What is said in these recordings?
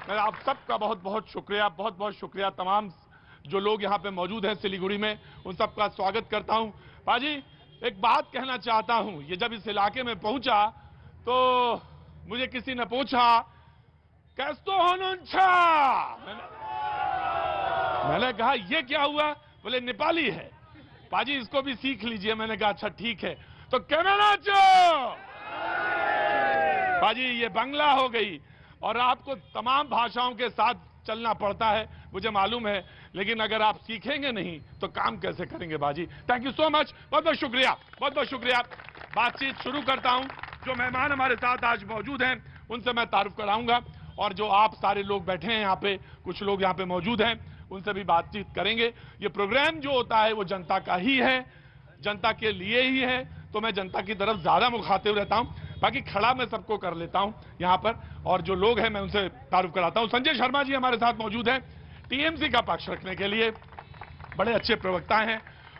मैं आप सबका बहुत बहुत शुक्रिया तमाम जो लोग यहाँ पे मौजूद हैं सिलीगुड़ी में, उन सबका स्वागत करता हूँ। पाजी, एक बात कहना चाहता हूँ, ये जब इस इलाके में पहुंचा तो मुझे किसी ने पूछा कैस्तो होनुंछा, मैंने कहा ये क्या हुआ? बोले नेपाली है। पाजी इसको भी सीख लीजिए। मैंने कहा अच्छा ठीक है। तो कैमरा चो पाजी, ये बांग्ला हो गई और आपको तमाम भाषाओं के साथ चलना पड़ता है, मुझे मालूम है, लेकिन अगर आप सीखेंगे नहीं तो काम कैसे करेंगे बाजी। थैंक यू सो मच, बहुत बहुत शुक्रिया। बातचीत शुरू करता हूं। जो मेहमान हमारे साथ आज मौजूद हैं उनसे मैं तारुफ कराऊंगा, और जो आप सारे लोग बैठे हैं यहाँ पे, कुछ लोग यहाँ पे मौजूद हैं, उनसे भी बातचीत करेंगे। ये प्रोग्राम जो होता है वो जनता का ही है, जनता के लिए ही है, तो मैं जनता की तरफ ज्यादा मुखातिब रहता हूं। बाकी खड़ा मैं सबको कर लेता हूं यहां पर, और जो लोग हैं मैं उनसे तारुफ कराता हूं। संजय शर्मा जी हमारे साथ मौजूद हैं, टीएमसी का पक्ष रखने के लिए, बड़े अच्छे प्रवक्ता हैं,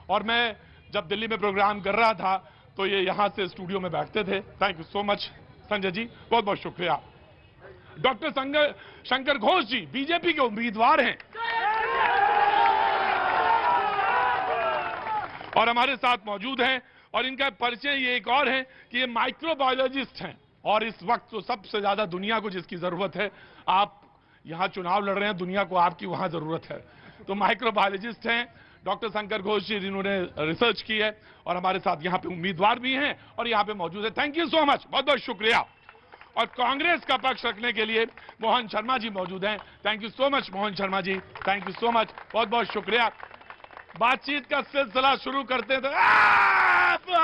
और मैं जब दिल्ली में प्रोग्राम कर रहा था तो ये यहां से स्टूडियो में बैठते थे। Thank you so much Sanjay ji, बहुत बहुत शुक्रिया। डॉक्टर शंकर घोष जी बीजेपी के उम्मीदवार हैं और हमारे साथ मौजूद हैं, और इनका परिचय ये एक और है कि ये माइक्रोबायोलॉजिस्ट हैं, और इस वक्त तो सबसे ज्यादा दुनिया को जिसकी जरूरत है, आप यहां चुनाव लड़ रहे हैं, दुनिया को आपकी वहां जरूरत है, तो माइक्रोबायोलॉजिस्ट हैं डॉक्टर शंकर घोष जी, जिन्होंने रिसर्च की है, और हमारे साथ यहाँ पे उम्मीदवार भी हैं और यहाँ पे मौजूद है। थैंक यू सो मच, बहुत बहुत शुक्रिया। और कांग्रेस का पक्ष रखने के लिए मोहन शर्मा जी मौजूद हैं। Thank you so much Mohan Sharma ji, thank you so much, बहुत बहुत शुक्रिया। बातचीत का सिलसिला शुरू करते हैं। तो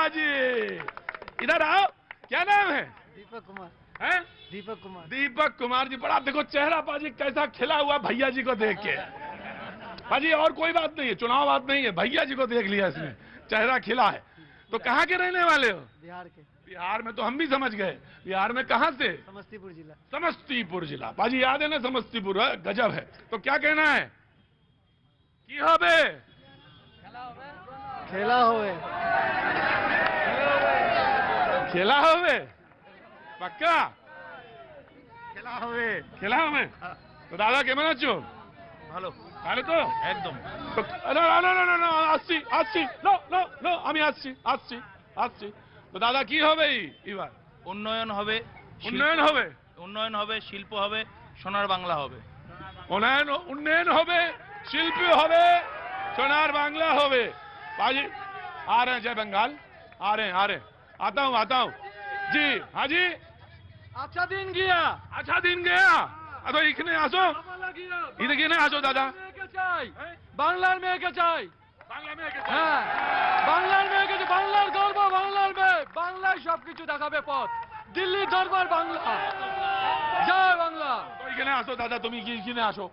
जी इधर आओ, क्या नाम है? दीपक कुमार। हैं? दीपक कुमार जी, बड़ा देखो चेहरा पाजी कैसा खिला हुआ भैया जी को देख के। पाजी और कोई बात नहीं है, चुनाव बात नहीं है, भैया जी को देख लिया इसने, चेहरा खिला है। तो कहाँ के रहने वाले हो? बिहार के। बिहार में तो हम भी समझ गए, बिहार में कहाँ से? समस्तीपुर जिला। समस्तीपुर जिला, पाजी याद है ना समस्तीपुर, गजब है। तो क्या कहना है? की होबे? खेला होवे। खेला होवे पक्का? खेला होवे। तो दादा केमन आछो? ভালো। ভালো তো একদম। না আসছি নো আমি আসছি। তো দাদা কি হবে এবার? উন্নয়ন হবে, উন্নয়ন হবে, শিল্প হবে, সোনার বাংলা হবে। उन्नयन হবে, শিল্প হবে, সোনার বাংলা হবে। बाजी आ रहे हैं, जय बंगाल आ रहे हैं, आता हूँ जी। हाँ जी, अच्छा दिन गया। तो इखने आसो, इधर आसो दादा। বাংলার মেয়েকে চাই। बांग्ला में হ্যাঁ, বাংলার মেয়েকে চাই, বাংলার গর্ব, বাংলার মেয়ে, বাংলায় সবকিছু দেখাবে পথ। দিল্লির দরবার বাংলা, জয় বাংলা। তো এখানে আসো দাদা, তুমি এখানে আসো।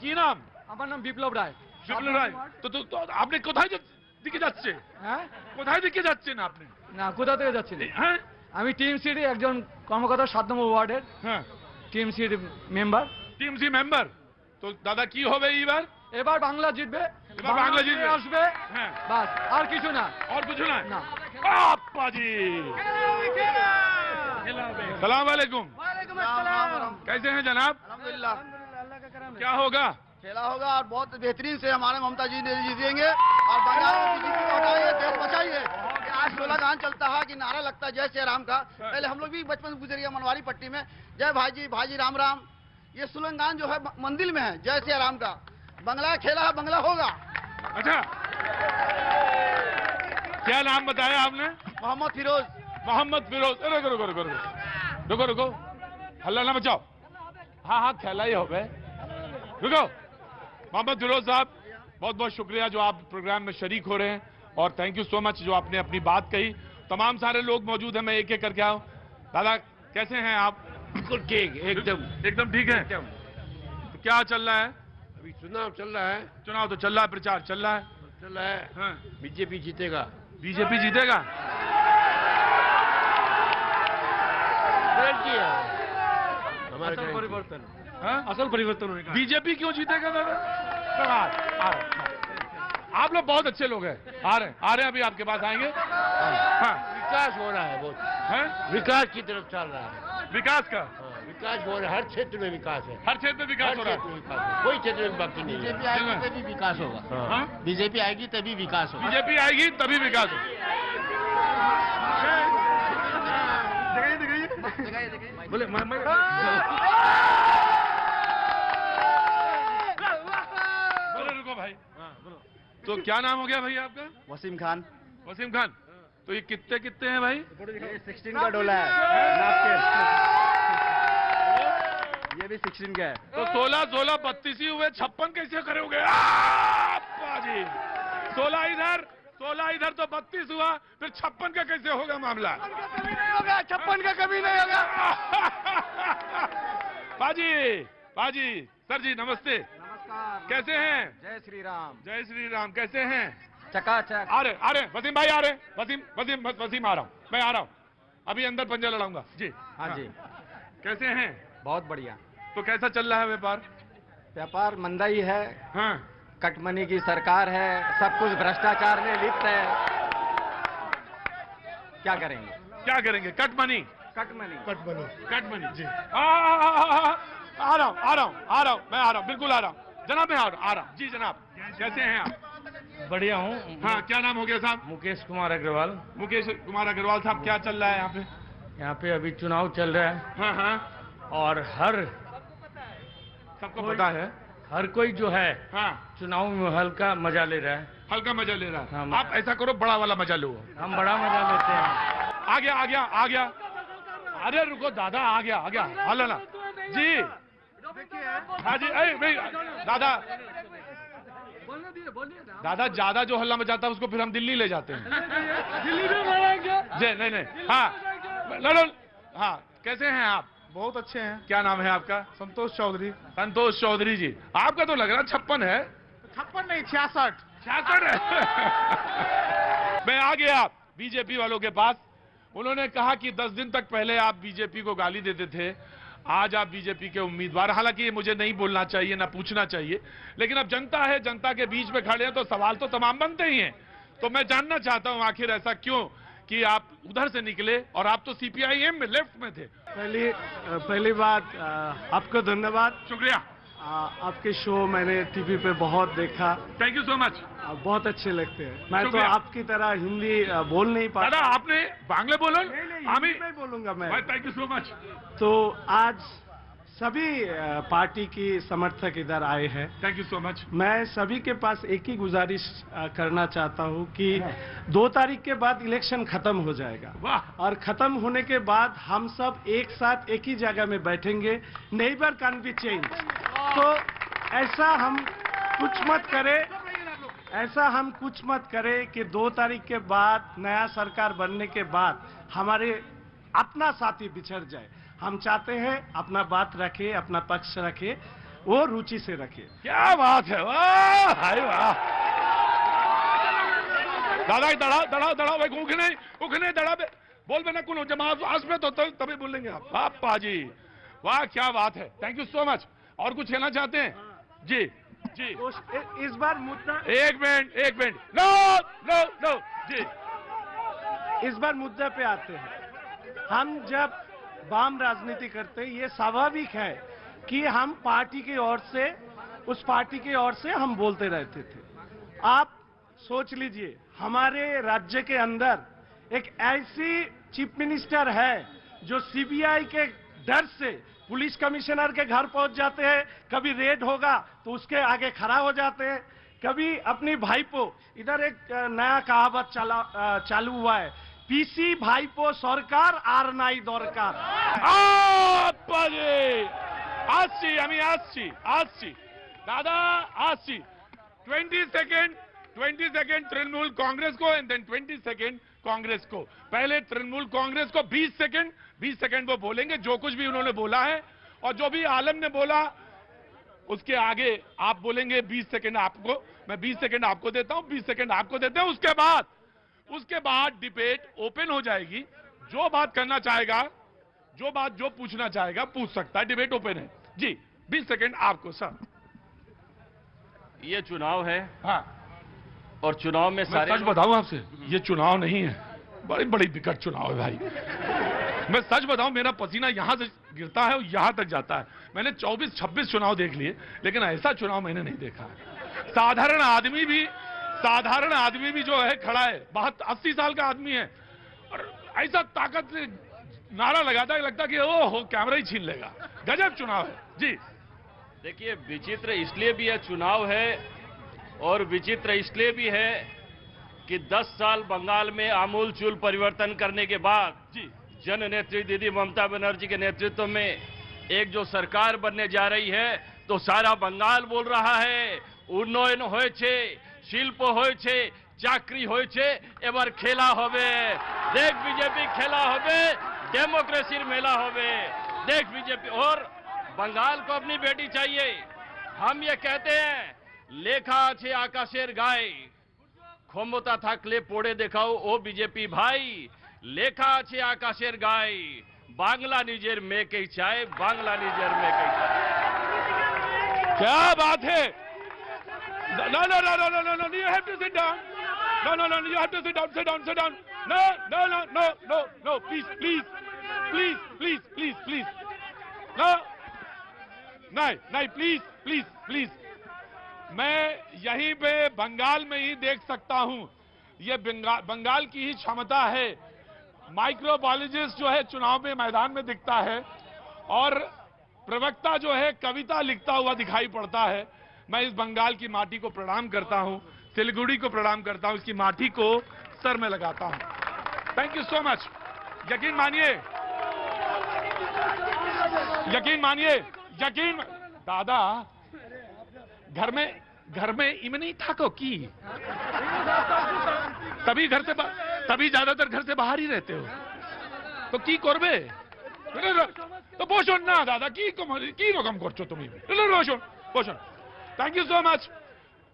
কি নাম? আমার নাম বিপ্লব রায়। বিপ্লব রায়। তো আপনি কোথায় দিকে যাচ্ছে? হ্যাঁ, কোথায় দিকে যাচ্ছেন আপনি? না কোথা থেকে যাচ্ছি না, হ্যাঁ আমি টিএমসির একজন কর্মকর্তা, 7 নম্বর ওয়ার্ডের হ্যাঁ টিএমসির মেম্বার। TMC member. তো দাদা কি হবে এইবার? এবার বাংলা জিতবে, এবার বাংলা জিতবে। আসবে, হ্যাঁ বাস আর কিছু না। और कुछ ना? না। पापा जी सलाम वालेकुम, कैसे हैं जनाब? अल्हम्दुलिल्लाह। अल्लाह का करम है। क्या होगा? खेला होगा और बहुत बेहतरीन से हमारे ममता जी ने जीतेंगे और बंगाल में बीजेपी को हटाइए, देश बचाइए। कि आज स्लोगन चलता है कि नारा लगता है जय श्री राम का। पहले हम लोग भी बचपन से गुजरिए मनवारी पट्टी में, जय भाई राम राम, ये स्लोगन जो है मंदिर में है, जय श्री राम का। बंगला खेला है, बंगला होगा। अच्छा, क्या नाम बताया आपने? मोहम्मद फिरोज। मोहम्मद फिरोज। रुको, हल्ला ना बचाओ। हाँ खेला ही हो गए। रुको, मोहम्मद फिरोज साहब, बहुत बहुत शुक्रिया जो आप प्रोग्राम में शरीक हो रहे हैं, और थैंक यू सो मच जो आपने अपनी बात कही। तमाम सारे लोग मौजूद हैं, मैं एक एक करके आऊं। दादा कैसे हैं आप? बिल्कुल ठीक, एकदम ठीक है। तो क्या चल रहा है? अभी चुनाव चल रहा है। चुनाव तो चल रहा है, प्रचार चल रहा है। हाँ। बीजेपी जीतेगा। बीजेपी जीतेगा? हमारे परिवर्तन, हाँ? असल परिवर्तन होगा। बीजेपी क्यों जीतेगा दादा? आप लोग बहुत अच्छे लोग हैं, आ रहे हैं, अभी आपके पास आएंगे। हाँ, विकास हो रहा है, बहुत है विकास की तरफ चल रहा है। विकास का। विकास हो रहा है, हर क्षेत्र में विकास है। हर क्षेत्र में विकास हो रहा क्षेत्र है। में विकास है, कोई क्षेत्र में बाकी नहीं है। बीजेपी आएगी तभी विकास होगा। हाँ? बीजेपी आएगी तभी विकास होगा। बीजेपी आएगी तभी विकास हो। बोले बोले रुको भाई। तो क्या नाम हो गया भाई आपका? वसीम खान। वसीम खान। तो ये कितने हैं भाई? 16 का डोला है नाप के। ये भी 16 का है। तो 16 16 32 ही हुए, 56 कैसे करोगे? जी 16 इधर तो 32 हुआ, फिर 56 का कैसे होगा मामला? कभी नहीं होगा, 56 का कभी नहीं होगा। बाजी सर जी नमस्ते। नमस्कार। कैसे हैं? जय श्री राम। जय श्री राम। कैसे हैं? चकाचक। आ रहे वसीम भाई आ रहे। वसीम आ रहा हूँ, मैं आ रहा हूँ अभी, अंदर पंजा लड़ाऊंगा जी। हाँ जी, कैसे हैं? बहुत बढ़िया। तो कैसा चल रहा है व्यापार? व्यापार मंदा ही है, हाँ कटमनी की सरकार है, सब कुछ भ्रष्टाचार में लिप्त है। क्या करेंगे? क्या करेंगे? कट मनी जी। आ रहा हूँ बिल्कुल आ रहा हूँ जनाब, मैं आ रहा हूँ जी। जनाब कैसे हैं आप? बढ़िया हूँ। हाँ क्या नाम हो गया साहब? मुकेश कुमार अग्रवाल। मुकेश कुमार अग्रवाल साहब, क्या चल रहा है यहाँ पे? यहाँ पे अभी चुनाव चल रहा है हाँ हाँ और सबको पता है। हर कोई जो है हाँ चुनाव में हल्का मजा ले रहा है। हल्का मजा ले रहा है। हाँ, आप ऐसा करो, बड़ा वाला मजा लो। हम बड़ा मजा लेते हैं। आ गया। अरे रुको दादा, आ गया हल्ला ना जी। हाँ जी भाई दादा ज्यादा जो हल्ला मचाता है उसको फिर हम दिल्ली ले जाते हैं। दिल्ली में मारेंगे। जी नहीं हाँ लड़ो। हाँ कैसे हैं आप? बहुत अच्छे हैं। क्या नाम है आपका? संतोष चौधरी। संतोष चौधरी जी। आपका तो लग रहा 56 है। 56 नहीं 66। 66 है। मैं आ गया बीजेपी वालों के पास। उन्होंने कहा कि 10 दिन तक पहले आप बीजेपी को गाली देते थे, आज आप बीजेपी के उम्मीदवार। हालांकि ये मुझे नहीं बोलना चाहिए, ना पूछना चाहिए, लेकिन अब जनता है, जनता के बीच में खड़े हैं तो सवाल तो तमाम बनते ही हैं। तो मैं जानना चाहता हूं आखिर ऐसा क्यों कि आप उधर से निकले और आप तो सीपीआईएम में लेफ्ट में थे। पहली बात आपको धन्यवाद। शुक्रिया। आपके शो मैंने टीवी पे बहुत देखा। Thank you so much. बहुत अच्छे लगते हैं। मैं तो शुक्रिया। आपकी तरह हिंदी बोल नहीं पाता। दादा आपने बांग्ला बोलो? हिंदी में बोलूंगा मैं। Thank you so much. तो आज सभी पार्टी की समर्थक इधर आए हैं। Thank you so much. मैं सभी के पास एक ही गुजारिश करना चाहता हूं कि 2 तारीख के बाद इलेक्शन खत्म हो जाएगा वाह। और खत्म होने के बाद हम सब एक साथ एक ही जगह में बैठेंगे। Neighbour can be change. तो ऐसा हम कुछ मत करें कि 2 तारीख के बाद नया सरकार बनने के बाद हमारे अपना साथी बिछड़ जाए। हम चाहते हैं अपना बात रखे, अपना पक्ष रखे, वो रुचि से रखे। क्या बात है, वाह भाई वाह। दादा दड़ा भाई उखने दड़ा पे बोल बना कुल जमात आज में तो तभी बोलेंगे आप। पापा जी वाह क्या बात है। Thank you so much. और कुछ कहना चाहते हैं? जी तो इस बार मुद्दा एक मिनट नो जी। इस बार मुद्दे पे आते हैं। हम जब वाम राजनीति करते हैं, ये स्वाभाविक है कि हम पार्टी की ओर से, उस पार्टी की ओर से हम बोलते रहते थे। आप सोच लीजिए, हमारे राज्य के अंदर एक ऐसी चीफ मिनिस्टर है जो सीबीआई के डर से पुलिस कमिश्नर के घर पहुंच जाते हैं। कभी रेड होगा तो उसके आगे खड़ा हो जाते हैं। कभी अपनी भाईपो, इधर एक नया कहावत चालू हुआ है, पीसी भाईपो सरकार आर नाई दरकार। আসছি दादा আসছি। 20 सेकेंड तृणमूल कांग्रेस को एंड देन 20 सेकेंड कांग्रेस को। पहले तृणमूल कांग्रेस को 20 सेकेंड वो बोलेंगे जो कुछ भी उन्होंने बोला है, और जो भी आलम ने बोला उसके आगे आप बोलेंगे 20 सेकेंड आपको। मैं 20 सेकेंड आपको देता हूं, 20 सेकेंड आपको देते हैं। उसके बाद डिबेट ओपन हो जाएगी। जो बात करना चाहेगा, जो पूछना चाहेगा पूछ सकता है। डिबेट ओपन है जी। 20 सेकेंड आपको सर। ये चुनाव है हाँ, और चुनाव में मैं सारे सच बताऊं आपसे, ये चुनाव नहीं है, बड़ी विकट चुनाव है भाई। मैं सच बताऊं, मेरा पसीना यहां से गिरता है और यहां तक जाता है। मैंने 24-26 चुनाव देख लिए, लेकिन ऐसा चुनाव मैंने नहीं देखा है। साधारण आदमी भी जो है खड़ा है, 80 साल का आदमी है, और ऐसा ताकत से नारा लगाता है, लगता कि ओहो कैमरा ही छीन लेगा। गजब चुनाव है जी। देखिए, विचित्र इसलिए भी है चुनाव है, और विचित्र इसलिए भी है कि 10 साल बंगाल में आमूल चूल परिवर्तन करने के बाद जी जन नेत्री दीदी ममता बनर्जी के नेतृत्व में एक जो सरकार बनने जा रही है, तो सारा बंगाल बोल रहा है उन्नयन হয়েছে, শিল্প হয়েছে, চাকরি হয়েছে, এবার খেলা হবে। देख बीजेपी खेला হবে, डेमोक्रेसी मेला হবে। देख बीजेपी, और बंगाल को अपनी बेटी चाहिए। हम ये कहते हैं लेखा আছে আকাশের গায়ে, ক্ষমতা থাকলে পড়ে দেখাও ও বিজেপি ভাই। লেখা আছে আকাশের গায়ে, বাংলা নিজের মেয়েকেই চায়, বাংলা নিজের মেয়েকেই চায়। क्या बात है। No, no, no, no, no, no, no, you have to sit down. No, no, no, you have to sit down, sit down, sit down. No, no, no, no, no, no, please, please, please, please, please, please. No, नहीं, नहीं, please, please, please. मैं यहीं पे बंगाल में ही देख सकता हूं, ये बंगाल की ही क्षमता है। माइक्रोबायोलॉजिस्ट जो है चुनाव में मैदान में दिखता है, और प्रवक्ता जो है कविता लिखता हुआ दिखाई पड़ता है। मैं इस बंगाल की माटी को प्रणाम करता हूं, सिलीगुड़ी को प्रणाम करता हूं, इसकी माटी को सर में लगाता हूं। Thank you so much. यकीन मानिए, यकीन मानिए, यकीन दादा घर में इमनी था को की, तभी ज्यादातर घर से बाहर ही रहते हो, तो की करबे तो बोशन ना दादा की रकम करछो तुम बोशन बोशन। Thank you so much.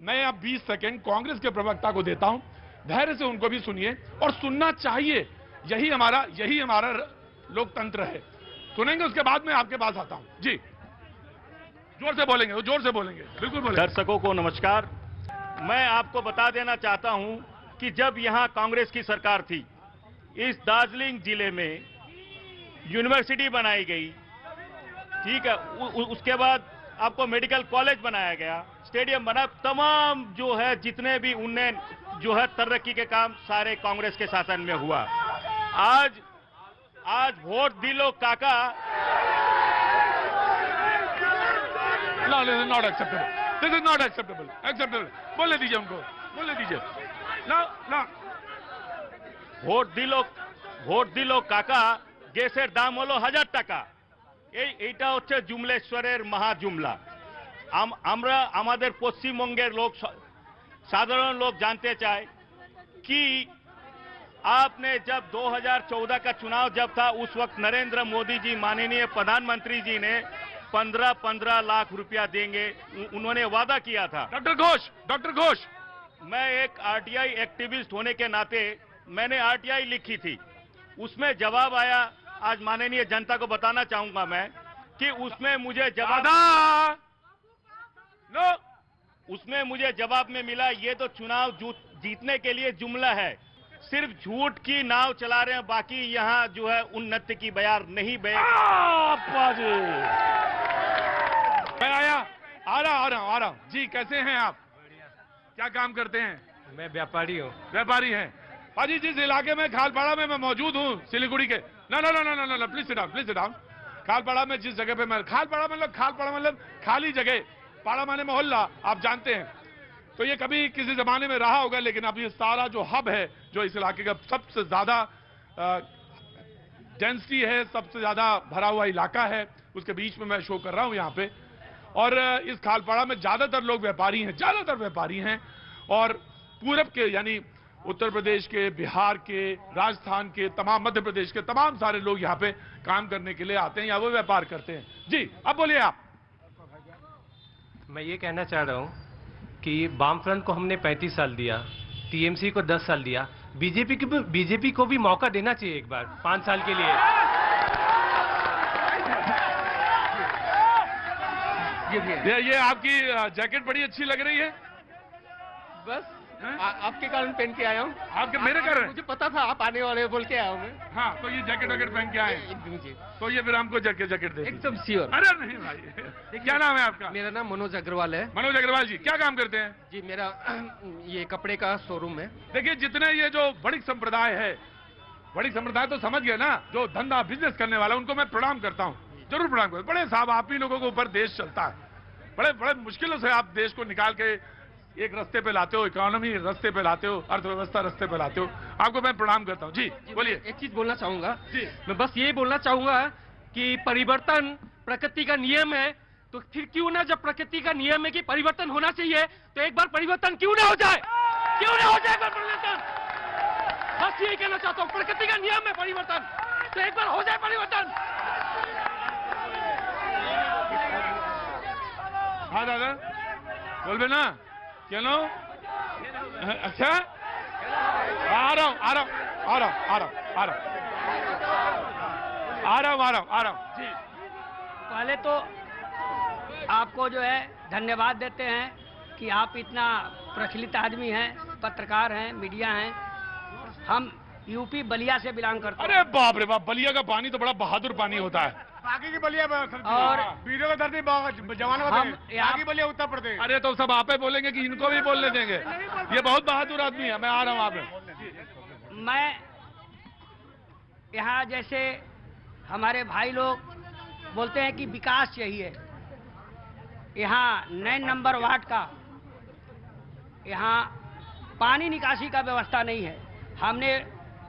मैं अब 20 सेकंड कांग्रेस के प्रवक्ता को देता हूं, धैर्य से उनको भी सुनिए, और सुनना चाहिए। यही हमारा लोकतंत्र है। सुनेंगे, उसके बाद मैं आपके पास आता हूं जी। जोर से बोलेंगे, जोर से बोलेंगे, बिल्कुल बोलेंगे। दर्शकों को नमस्कार। मैं आपको बता देना चाहता हूं कि जब यहां कांग्रेस की सरकार थी, इस दार्जिलिंग जिले में यूनिवर्सिटी बनाई गई, ठीक है, उसके बाद आपको मेडिकल कॉलेज बनाया गया, स्टेडियम बना, तमाम जो है जितने भी उन्नयन जो है तरक्की के काम सारे कांग्रेस के शासन में हुआ। आज वोट दिलो काका। No, this is not acceptable. This is not acceptable. Acceptable. बोलने दीजिए उनको, बोलने दीजिए। ना ভোট দিল কাকা, গ্যাসের দাম হলো 1000 টাকা। এইটা হচ্ছে জুমলেশ্বরের মহাজুমলা। আমরা আমাদের পশ্চিমবঙ্গের লোক, साधारण लोग जानते चाहे कि आपने जब 2014 का चुनाव जब था, उस वक्त नरेंद्र मोदी जी माननीय प्रधानमंत्री जी ने 15 लाख रुपया देंगे, उन्होंने वादा किया था। डॉक्टर घोष, मैं एक आरटीआई एक्टिविस्ट होने के नाते मैंने आरटीआई लिखी थी, उसमें जवाब आया। आज माननीय जनता को बताना चाहूंगा मैं कि उसमें मुझे जवाब में मिला, ये तो चुनाव जीतने के लिए जुमला है, सिर्फ झूठ की नाव चला रहे हैं, बाकी यहाँ जो है उन्नति की बयार नहीं बह। मैं आ रहा हूं जी। कैसे हैं आप? क्या काम करते हैं? मैं व्यापारी हूँ। व्यापारी हैं पाजी। जिस इलाके में खालपाड़ा में मैं मौजूद हूँ, सिलीगुड़ी के, ना प्लीज सिट डाउन। खालपाड़ा में जिस जगह पे मैं, खालपाड़ा मतलब खाली जगह, पाड़ा माने मोहल्ला, आप जानते हैं। तो ये कभी किसी जमाने में रहा होगा, लेकिन अब ये सारा जो हब है, जो इस इलाके का सबसे ज्यादा डेंसिटी है, सबसे ज्यादा भरा हुआ इलाका है, उसके बीच में मैं शो कर रहा हूं यहाँ पे। और इस खालपाड़ा में ज्यादातर लोग व्यापारी हैं, और पूरब के यानी उत्तर प्रदेश के, बिहार के, राजस्थान के, तमाम मध्य प्रदेश के तमाम सारे लोग यहाँ पे काम करने के लिए आते हैं या वो व्यापार करते हैं जी। अब बोलिए आप। मैं ये कहना चाह रहा हूँ कि वामफ्रंट को हमने 35 साल दिया, टीएमसी को 10 साल दिया, बीजेपी को भी मौका देना चाहिए एक बार, 5 साल के लिए। ये आपकी जैकेट बड़ी अच्छी लग रही है। बस आपके कारण पहन के आया हूँ। आपके मेरे कारण मुझे पता था आप आने वाले हो, बोल के आया हूँ मैं। हाँ, तो ये जैकेट वैकेट पहन के आए, एकदम जी, तो ये फिर हमको जैकेट दे दीजिए। एकदम श्योर। अरे नहीं भाई, क्या नाम है आपका? मेरा नाम मनोज अग्रवाल है मनोज अग्रवाल जी, क्या काम करते हैं? जी। मेरा ये कपड़े का शोरूम है। देखिए, जितने ये जो वणिक संप्रदाय है, वणिक संप्रदाय तो समझ गए ना, जो धंधा बिजनेस करने वाला, उनको मैं प्रणाम करता हूँ, जरूर प्रणाम करता हूँ। बड़े साहब, आप ही लोगों के ऊपर देश चलता है, बड़े बड़े मुश्किलों से आप देश को निकाल के एक रास्ते पे लाते हो, इकोनॉमी रास्ते पे लाते हो, अर्थव्यवस्था रास्ते पे लाते हो, आपको मैं प्रणाम करता हूँ। जी बोलिए। एक चीज बोलना चाहूंगा जी। मैं बस ये बोलना चाहूंगा कि परिवर्तन प्रकृति का नियम है, तो फिर क्यों ना, जब प्रकृति का नियम है कि परिवर्तन होना चाहिए, तो एक बार परिवर्तन क्यों ना हो जाए, क्यों ना हो जाए एक बार परिवर्तन। बस यही कहना चाहता हूँ, प्रकृति का नियम है परिवर्तन, तो एक बार हो जाए परिवर्तन। हाँ दादा, बोलबे ना, चलो। अच्छा, आ रहा हूँ जी। पहले तो आपको जो है धन्यवाद देते हैं कि आप इतना प्रचलित आदमी हैं, पत्रकार हैं, मीडिया हैं। हम यूपी बलिया से बिलोंग करते हैं। अरे बाप रे बाप, बलिया का पानी तो बड़ा बहादुर पानी होता है। बाकी की बलिया और वीडियो का धरती जवानों हम बाकी बलिया उत्तर प्रदेश। अरे तो सब आपे बोलेंगे कि इनको भी बोलने देंगे? ये बहुत बहादुर आदमी है। मैं आ रहा हूँ आप में। मैं यहाँ जैसे हमारे भाई लोग बोलते हैं कि विकास चाहिए, यहाँ 9 नंबर वार्ड का यहाँ पानी निकासी का व्यवस्था नहीं है। हमने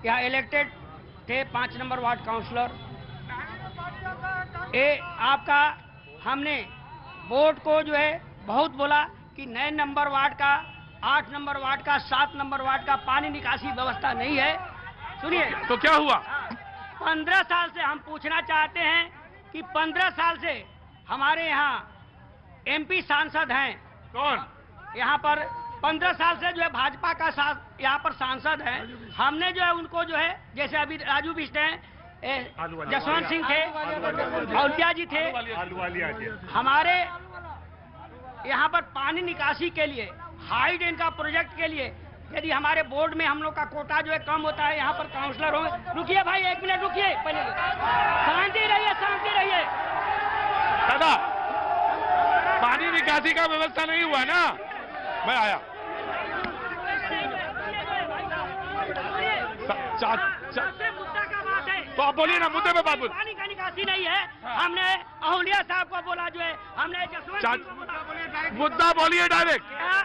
यहाँ इलेक्टेड थे 5 नंबर वार्ड काउंसलर। आपका हमने बोर्ड को जो है बहुत बोला कि 9 नंबर वार्ड का, 8 नंबर वार्ड का, 7 नंबर वार्ड का पानी निकासी व्यवस्था नहीं है। सुनिए, तो क्या हुआ? 15 साल से हम पूछना चाहते हैं कि 15 साल से हमारे यहाँ एमपी सांसद हैं। कौन? यहाँ पर 15 साल से जो है भाजपा का यहाँ पर सांसद है। हमने जो है उनको जो है, जैसे अभी राजू बिष्ट हैं, जसवंत सिंह थे, औलिया जी थे, हमारे यहाँ पर पानी निकासी के लिए, हाई डेन का प्रोजेक्ट के लिए, यदि हमारे बोर्ड में हम लोग का कोटा जो है कम होता है, यहाँ पर काउंसलर हो। रुकिए भाई, 1 मिनट रुकिए, पहले शांति रहिए, शांति रहिए। दादा, पानी निकासी का व्यवस्था नहीं हुआ ना? मैं आया। मुद्दा का बात है, तो आप बोलिए ना, मुद्दे पे बात बोलिए। पानी का निकासी नहीं है। हमने अहुलिया साहब को बोला, जो है हमने जसवंत सिंह को बोला। मुद्दा बोलिए डायरेक्ट। क्या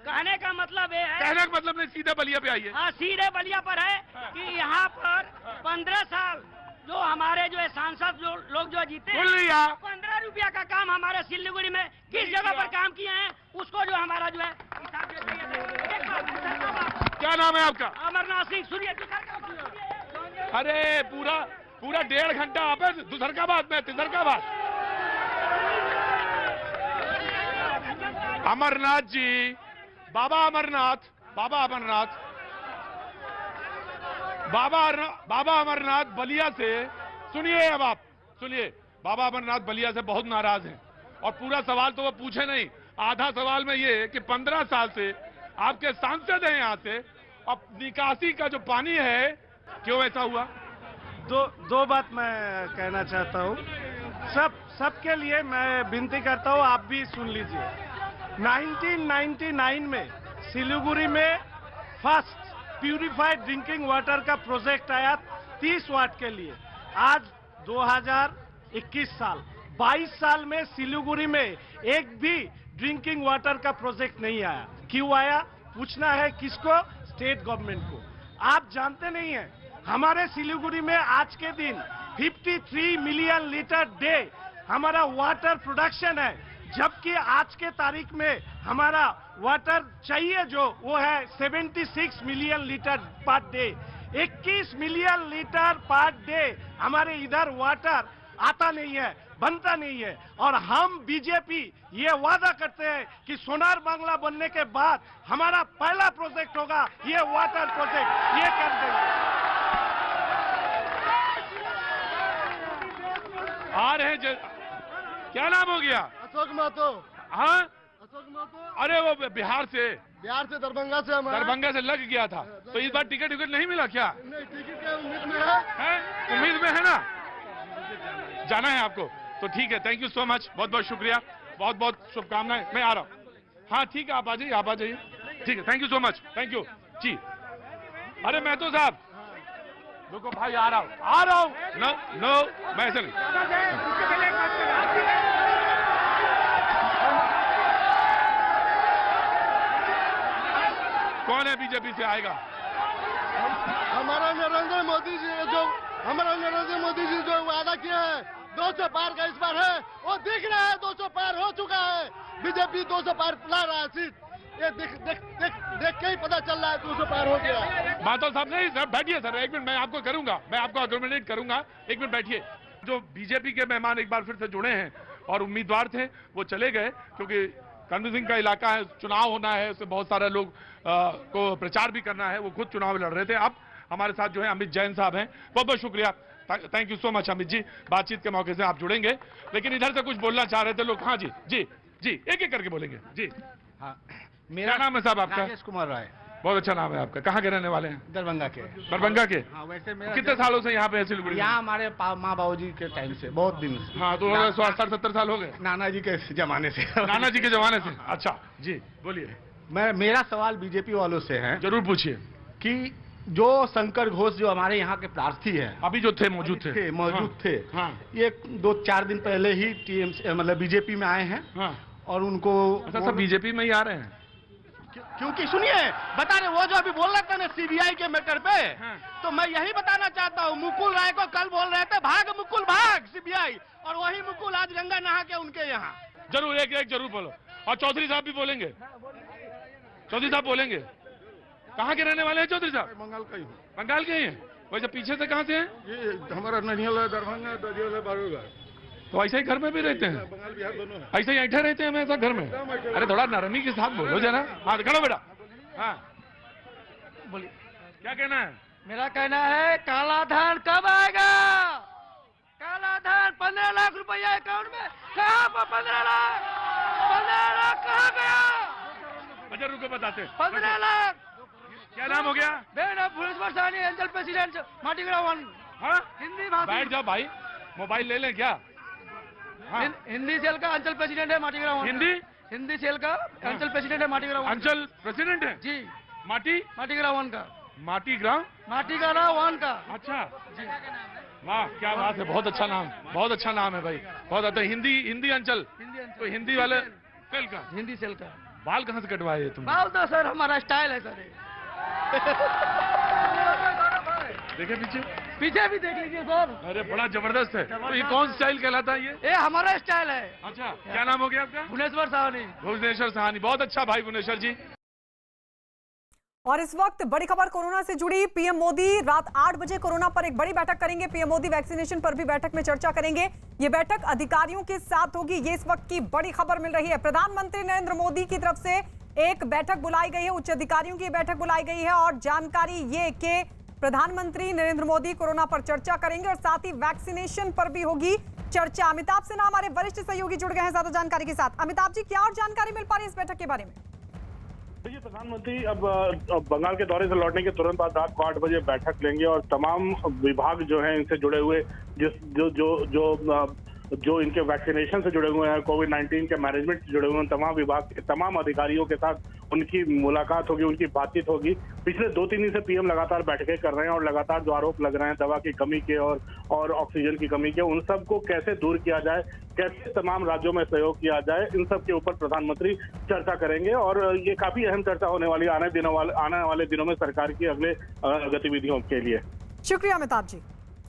कहने का मतलब ये है, कहने का मतलब नहीं, सीधे बलिया पे आइए। हाँ, सीधे बलिया पर है कि यहाँ पर 15 साल जो हमारे जो है सांसद लोग जो जीते हैं, सुन लिया। 15 रुपया का काम हमारे सिलीगुड़ी में किस जगह पर काम किए हैं, उसको जो हमारा जो है हिसाब से एक बात। क्या नाम है आपका? अमरनाथ सिंह। सुनिए, अरे पूरा 1.5 घंटा आप है, दुसरकाबाद में, तिसरकाबाद। अमरनाथ जी, बाबा अमरनाथ, बाबा अमरनाथ बलिया से, सुनिए अब आप सुनिए, बाबा अमरनाथ बलिया से बहुत नाराज हैं और पूरा सवाल तो वो पूछे नहीं। आधा सवाल में ये कि 15 साल से आपके सांसद हैं यहाँ से, अब निकासी का जो पानी है, क्यों ऐसा हुआ? दो बात मैं कहना चाहता हूँ। सबके लिए मैं विनती करता हूँ, आप भी सुन लीजिए। 1999 में सिलीगुड़ी में फर्स्ट प्यूरिफाइड ड्रिंकिंग वाटर का प्रोजेक्ट आया 30 वाट के लिए। आज 2021 साल, 22 साल में सिलीगुड़ी में एक भी ड्रिंकिंग वाटर का प्रोजेक्ट नहीं आया। क्यों आया? पूछना है किसको? स्टेट गवर्नमेंट को। आप जानते नहीं हैं, हमारे सिलीगुड़ी में आज के दिन 53 मिलियन लीटर डे हमारा वाटर प्रोडक्शन है, जबकि आज के तारीख में हमारा वाटर चाहिए जो वो है 76 million litre per day. 21 million litre per day हमारे इधर वाटर आता नहीं है, बनता नहीं है। और हम बीजेपी ये वादा करते हैं कि सोनार बांग्ला बनने के बाद हमारा पहला प्रोजेक्ट होगा ये वाटर प्रोजेक्ट, ये कर देंगे। आ रहे हैं क्या नाम हो गया? अशोक महतो। हाँ, अरे वो बिहार से दरभंगा से हम दरभंगा से लग गया था, तो इस बार टिकट नहीं मिला क्या? नहीं, टिकट के उम्मीद में है। उम्मीद में है ना, जाना है आपको, तो ठीक है। थैंक यू सो मच, बहुत बहुत शुक्रिया, बहुत बहुत शुभकामनाएं। मैं आ रहा हूँ। हाँ ठीक है, आप आ जाइए, ठीक है। Thank you so much, thank you ji. अरे महतो साहब, रुको भाई, आ रहा हूँ। नो मैं ऐसे नहीं। कौन है बीजेपी से आएगा? हमारा नरेंद्र मोदी जी जो वादा किया है 200 पार का इस बार है, वो दिख रहा है 200 पार हो चुका है। बीजेपी 200 पार ला रहा है सीट, ये देख के ही पता चल रहा है 200 पार हो गया। माधव साहब नहीं सर, बैठिए सर, एक मिनट मैं आपको करूंगा, मैं आपको आर्गुमेंटेट करूंगा, एक मिनट बैठिए। जो बीजेपी के मेहमान एक बार फिर से जुड़े हैं और उम्मीदवार थे वो चले गए, क्योंकि कन्विंसिंग का इलाका है, चुनाव होना है, उससे बहुत सारे लोग को प्रचार भी करना है, वो खुद चुनाव लड़ रहे थे। अब हमारे साथ जो है अमित जैन साहब हैं, बहुत बहुत शुक्रिया, thank you so much Amit ji, बातचीत के मौके से आप जुड़ेंगे। लेकिन इधर से कुछ बोलना चाह रहे थे लोग। हाँ जी जी जी, एक करके बोलेंगे जी। हाँ, मेरा नाम है साहब आपका? राजेश कुमार राय। बहुत अच्छा नाम है आपका। कहाँ के रहने वाले हैं? दरभंगा के। दरभंगा के? हाँ, वैसे मेरा कितने सालों से यहाँ पे है सिलीगुड़ी? यहाँ हमारे माँ बाबू जी के टाइम से, बहुत दिन से। हाँ, तो 60-70 साल हो गए? नाना जी के जमाने से। नाना जी के जमाने से? अच्छा जी, बोलिए। मेरा सवाल बीजेपी वालों से है, जरूर पूछिए। कि जो शंकर घोष जो हमारे यहाँ के प्रार्थी हैं, अभी जो थे मौजूद थे, हाँ। ये 2-4 दिन पहले ही टीएमसी मतलब बीजेपी में आए हैं, हाँ। और उनको अच्छा, बीजेपी में ही आ रहे हैं? क्योंकि सुनिए, बता रहे वो जो अभी बोल रहे थे ना सीबीआई के मैटर पे, हाँ। तो मैं यही बताना चाहता हूँ, मुकुल राय को कल बोल रहे थे भाग मुकुल भाग सीबीआई, और वही मुकुल आज गंगा नहा के उनके यहाँ। जरूर एक जरूर बोलो। और चौधरी साहब भी बोलेंगे? चौधरी साहब बोलेंगे? कहाँ के रहने वाले हैं चौधरी साहब? बंगाल का ही। बंगाल के ही हैं? वैसे पीछे से कहाँ से हैं? ये हमारा ननियल है, दरभंगा, दरियल है, बारूगढ़। तो ऐसे ही घर में भी रहते हैं? बंगाल बिहार दोनों है। ऐसे ही ऐठे रहते हैं हमेशा घर में? अरे थोड़ा नरमी के साथ बोलो जरा। हाँ खड़ो बेटा। हाँ बोलिए, क्या कहना है? मेरा कहना है काला धन कब आएगा? काला धन 15 लाख रुपया अकाउंट में, कहाँ पर 15 लाख कहाँ गया? अच्छा रुको बताते। 15 लाख। क्या नाम हो गया? बेटा भुवनेश्वर साहनी, अंचल प्रेसिडेंट माटीगांव 1। हाँ, हिंदी भाषी। बैठ जाओ भाई, मोबाइल ले लें क्या? हाँ। हिंदी सेल का अंचल प्रेसिडेंट है माटीगांव 1। हिंदी सेल का अंचल प्रेसिडेंट है माटीगांव 1। अंचल प्रेसिडेंट है जी, माटीगांव 1 का। माटीगांव 1 का? अच्छा जी, वाह क्या बात है, बहुत अच्छा नाम, बहुत अच्छा नाम है भाई, बहुत अच्छा। हिंदी अंचल, तो हिंदी वाले सेल का, हिंदी सेल का। बाल कहाँ से कटवाए तुम? बाल तो सर हमारा स्टाइल है सर। देखे पीछे भी देख लीजिए सर। अरे बड़ा जबरदस्त है। तो ये कौन स्टाइल कहलाता है ये? हमारा स्टाइल है। अच्छा, क्या नाम हो गया आपका? भुवनेश्वर साहनी। भुवनेश्वर साहनी, बहुत अच्छा भाई भुवनेश्वर जी। और इस वक्त बड़ी खबर कोरोना से जुड़ी। पीएम मोदी रात 8 बजे कोरोना पर एक बड़ी बैठक करेंगे। पीएम मोदी वैक्सीनेशन पर भी बैठक में चर्चा करेंगे। ये बैठक अधिकारियों के साथ होगी, ये इस वक्त की बड़ी खबर मिल रही है। प्रधानमंत्री नरेंद्र मोदी की तरफ से एक बैठक बुलाई गई है, उच्च अधिकारियों की बैठक बुलाई गई है, और जानकारी ये कि प्रधानमंत्री नरेंद्र मोदी कोरोना पर चर्चा करेंगे और साथ ही वैक्सीनेशन पर भी होगी चर्चा। अमिताभ सिन्हा हमारे वरिष्ठ सहयोगी जुड़ गए हैं ज्यादा जानकारी के साथ। अमिताभ जी, क्या और जानकारी मिल पा रही है इस बैठक के बारे में? देखिए, प्रधानमंत्री अब बंगाल के दौरे से लौटने के तुरंत बाद रात को 8 बजे बैठक लेंगे और तमाम विभाग जो हैं इनसे जुड़े हुए, जो इनके वैक्सीनेशन से जुड़े हुए हैं, कोविड-19 के मैनेजमेंट से जुड़े हुए हैं, तमाम विभाग के तमाम अधिकारियों के साथ उनकी मुलाकात होगी, उनकी बातचीत होगी। पिछले 2-3 दिन से पीएम लगातार बैठकें कर रहे हैं और लगातार जो आरोप लग रहे हैं दवा की कमी के और ऑक्सीजन की कमी के, उन सबको कैसे दूर किया जाए, कैसे तमाम राज्यों में सहयोग किया जाए, इन सब के ऊपर प्रधानमंत्री चर्चा करेंगे। और ये काफी अहम चर्चा होने वाली आने वाले दिनों में सरकार की अगले गतिविधियों के लिए। शुक्रिया अमिताभ जी।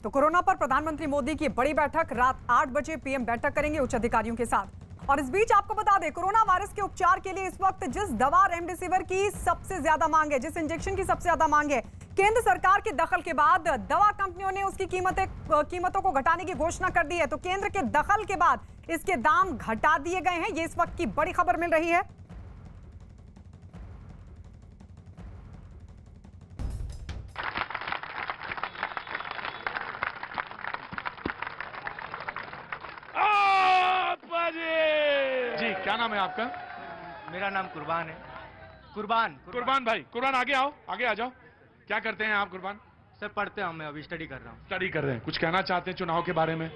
तो कोरोना पर प्रधानमंत्री मोदी की बड़ी बैठक, रात 8 बजे पीएम बैठक करेंगे उच्च अधिकारियों के साथ। और इस बीच आपको बता दें, कोरोना वायरस के उपचार के लिए इस वक्त जिस दवा रेमडेसिविर की सबसे ज्यादा मांग है, जिस इंजेक्शन की सबसे ज्यादा मांग है, केंद्र सरकार के दखल के बाद दवा कंपनियों ने उसकी कीमतों को घटाने की घोषणा कर दी है। तो केंद्र के दखल के बाद इसके दाम घटा दिए गए हैं, ये इस वक्त की बड़ी खबर मिल रही है। जी क्या नाम है आपका? मेरा नाम कुर्बान है। कुर्बान कुर्बान भाई, कुर्बान आगे आओ, आगे आ जाओ। क्या करते हैं आप कुर्बान? सर पढ़ते हैं, मैं अभी स्टडी कर रहा हूँ। स्टडी कर रहे हैं, कुछ कहना चाहते हैं चुनाव के बारे में?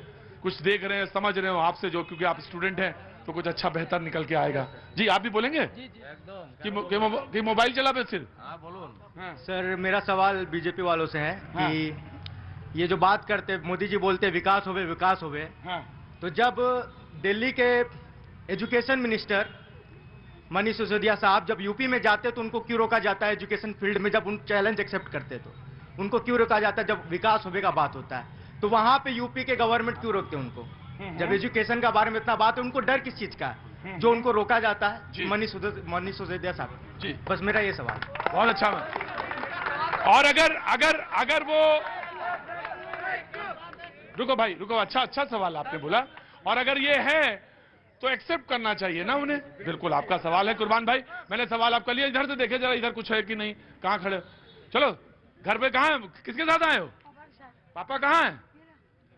कुछ देख रहे हैं, समझ रहे हो आपसे, जो क्योंकि आप स्टूडेंट हैं तो कुछ अच्छा बेहतर निकल के आएगा। जी आप भी बोलेंगे? जी जी एकदम। कि मोबाइल चला पे सिर्फ? हाँ बोलो। हाँ। सर मेरा सवाल बीजेपी वालों से है कि ये जो बात करते, मोदी जी बोलते विकास होवे विकास होवे, तो जब दिल्ली के एजुकेशन मिनिस्टर मनीष सिसोदिया साहब जब यूपी में जाते तो उनको क्यों रोका जाता है एजुकेशन फील्ड में? जब उन चैलेंज एक्सेप्ट करते तो उनको क्यों रोका जाता है? जब विकास होवे का बात होता है तो वहां पे यूपी के गवर्नमेंट क्यों रोकते हैं उनको? जब एजुकेशन का बारे में इतना बात है, उनको डर किस चीज का है जो उनको रोका जाता है? मनीष सिसोदिया साहब जी, बस मेरा ये सवाल। बहुत अच्छा। और अगर वो, रुको भाई रुको, अच्छा सवाल आपने बोला। और अगर ये है तो एक्सेप्ट करना चाहिए ना उन्हें। बिल्कुल आपका सवाल है कुर्बान भाई, मैंने सवाल आपका लिया। इधर से देखे जरा, इधर कुछ है कि नहीं? कहाँ खड़े हो? चलो घर पे कहाँ है, किसके साथ आए हो? पापा कहाँ है?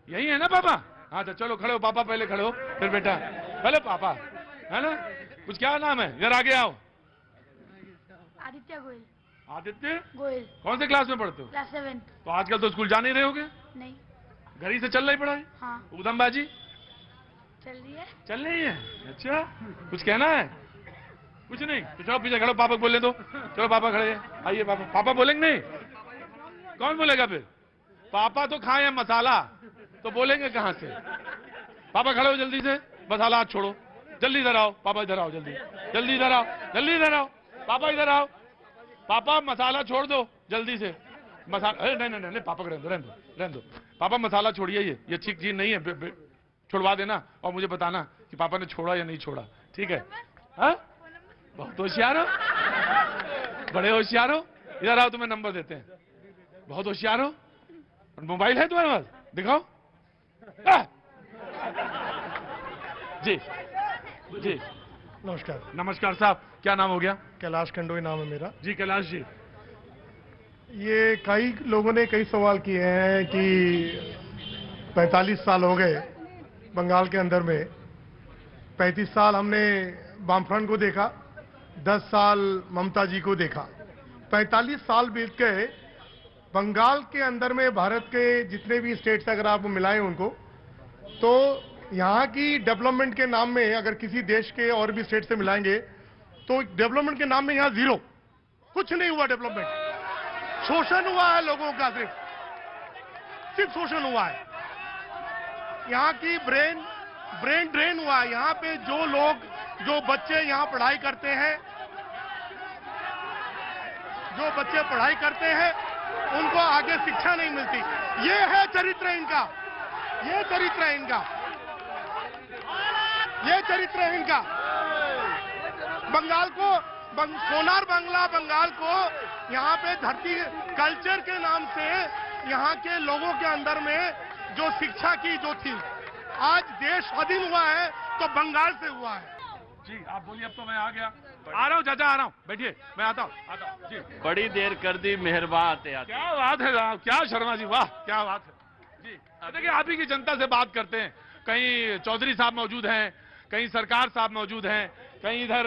यही है ना पापा? हाँ तो चलो खड़े हो, पापा पहले खड़े हो, फिर बेटा पहले पापा, है ना? कुछ क्या नाम है? इधर आगे आओ। आदित्य गोयल। आदित्य गोयल। कौन से क्लास में पढ़ते हो? क्लास 7। तो आजकल तो स्कूल जा नहीं रहे होगे? नहीं। घर ही से चल रही पढ़ाई? हाँ। उधमबाजी चल रही है। चल रही है? अच्छा, कुछ कहना है? कुछ नहीं तो चलो पीछे खड़ो, पापा बोले तो। चलो पापा खड़े हैं, आइए पापा। पापा बोलेंगे नहीं? कौन बोलेगा फिर? पापा तो खाए हैं मसाला, तो बोलेंगे कहां से? पापा खड़े हो जल्दी से, मसाला हाथ छोड़ो, जल्दी इधर आओ। पापा इधर आओ, जल्दी जल्दी इधर आओ, जल्दी इधर आओ। पापा इधर आओ। पापा मसाला छोड़ दो जल्दी से। मसाला नहीं पापा रहने दो। पापा मसाला छोड़िए, ये ठीक चीज नहीं है, छुड़वा देना और मुझे बताना कि पापा ने छोड़ा या नहीं छोड़ा, ठीक है? हाँ बहुत होशियार हो, बड़े होशियार हो। इधर आओ, तुम्हें नंबर देते हैं। बहुत होशियार हो। मोबाइल है तुम्हारे पास? दिखाओ। जी जी नमस्कार। नमस्कार साहब, क्या नाम हो गया? कैलाश खंडोई नाम है मेरा। जी कैलाश जी, ये कई लोगों ने कई सवाल किए हैं कि 45 साल हो गए बंगाल के अंदर में। 35 साल हमने वामफ्रंट को देखा, 10 साल ममता जी को देखा। 45 साल बीत गए। बंगाल के अंदर में भारत के जितने भी स्टेट्स अगर आप मिलाएं उनको, तो यहाँ की डेवलपमेंट के नाम में अगर किसी देश के और भी स्टेट से मिलाएंगे तो डेवलपमेंट के नाम में यहाँ जीरो, कुछ नहीं हुआ डेवलपमेंट। शोषण हुआ है लोगों का, सिर्फ शोषण हुआ है। यहाँ की ब्रेन ड्रेन हुआ है। यहाँ पे जो बच्चे यहाँ पढ़ाई करते हैं, उनको आगे शिक्षा नहीं मिलती। ये है चरित्र इनका, ये चरित्र है इनका। बंगाल को सोनार बांग्ला बंगाल को यहाँ पे धरती कल्चर के नाम से यहाँ के लोगों के अंदर में जो शिक्षा की जो थी, आज देश स्वाधीन हुआ है तो बंगाल से हुआ है। जी आप बोलिए। अब तो मैं आ गया, आ रहा हूँ चाचा, आ रहा हूँ, बैठिए, मैं आता हूँ जी। बड़ी देर कर दी, मेहरबान आते। क्या बात है, क्या शर्मा जी, वाह क्या बात है जी। देखिए आप ही की जनता से बात करते हैं। कहीं चौधरी साहब मौजूद हैं, कहीं सरकार साहब मौजूद हैं, कहीं इधर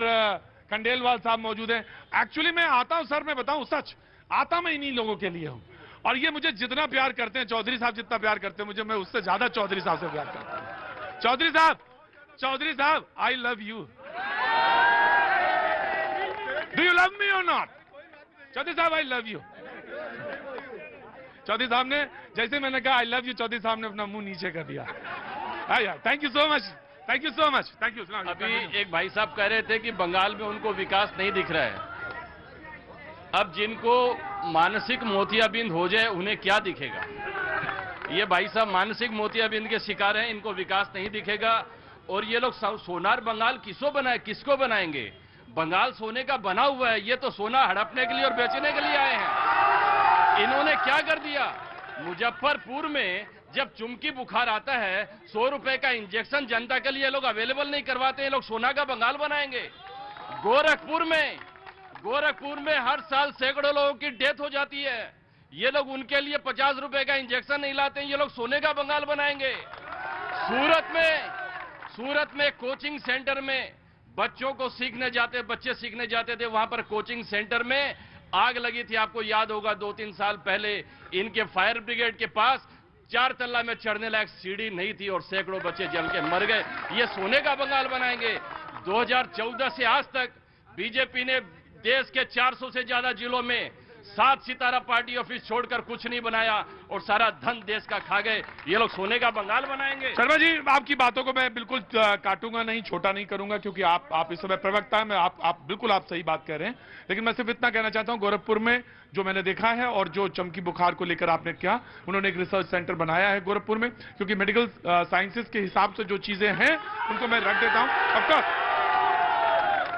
खंडेलवाल साहब मौजूद हैं। एक्चुअली मैं आता हूं सर, मैं बताऊं सच, आता मैं इन्हीं लोगों के लिए हूं। और ये मुझे जितना प्यार करते हैं, चौधरी साहब जितना प्यार करते हैं मुझे, मैं उससे ज्यादा चौधरी साहब से प्यार करता हूं। चौधरी साहब I love you. Do you love me और नॉट? चौधरी साहब आई लव यू। चौधरी साहब ने, जैसे मैंने कहा आई लव यू, चौधरी साहब ने अपना मुंह नीचे कर दिया। Thank you so much, thank you so much, thank you. अभी एक भाई साहब कह रहे थे कि बंगाल में उनको विकास नहीं दिख रहा है। अब जिनको मानसिक मोतियाबिंद हो जाए उन्हें क्या दिखेगा? ये भाई साहब मानसिक मोतियाबिंद के शिकार हैं, इनको विकास नहीं दिखेगा। और ये लोग सोनार बंगाल किसको बनाएंगे? बंगाल सोने का बना हुआ है, ये तो सोना हड़पने के लिए और बेचने के लिए आए हैं। इन्होंने क्या कर दिया? मुजफ्फरपुर में जब चुमकी बुखार आता है, 100 रुपए का इंजेक्शन जनता के लिए लोग अवेलेबल नहीं करवाते, ये लोग सोना का बंगाल बनाएंगे। गोरखपुर में हर साल सैकड़ों लोगों की डेथ हो जाती है, ये लोग उनके लिए 50 रुपए का इंजेक्शन नहीं लाते, ये लोग सोने का बंगाल बनाएंगे। सूरत में कोचिंग सेंटर में बच्चों को सीखने जाते, बच्चे सीखने जाते थे, वहां पर कोचिंग सेंटर में आग लगी थी। आपको याद होगा 2-3 साल पहले इनके फायर ब्रिगेड के पास 4 तल्ला में चढ़ने लायक सीढ़ी नहीं थी और सैकड़ों बच्चे जल के मर गए। ये सोने का बंगाल बनाएंगे। 2014 से आज तक बीजेपी ने देश के 400 से ज्यादा जिलों में 7 सितारा पार्टी ऑफिस छोड़कर कुछ नहीं बनाया और सारा धन देश का खा गए। ये लोग सोने का बंगाल बनाएंगे। शर्मा जी, आपकी बातों को मैं बिल्कुल काटूंगा नहीं, छोटा नहीं करूंगा, क्योंकि आप इस समय प्रवक्ता हैं। मैं आप बिल्कुल आप सही बात कह रहे हैं, लेकिन मैं सिर्फ इतना कहना चाहता हूं, गोरखपुर में जो मैंने देखा है और जो चमकी बुखार को लेकर आपने किया, उन्होंने एक रिसर्च सेंटर बनाया है गोरखपुर में, क्योंकि मेडिकल साइंसेज के हिसाब से जो चीजें हैं उनको मैं रख देता हूं। ऑफकोर्स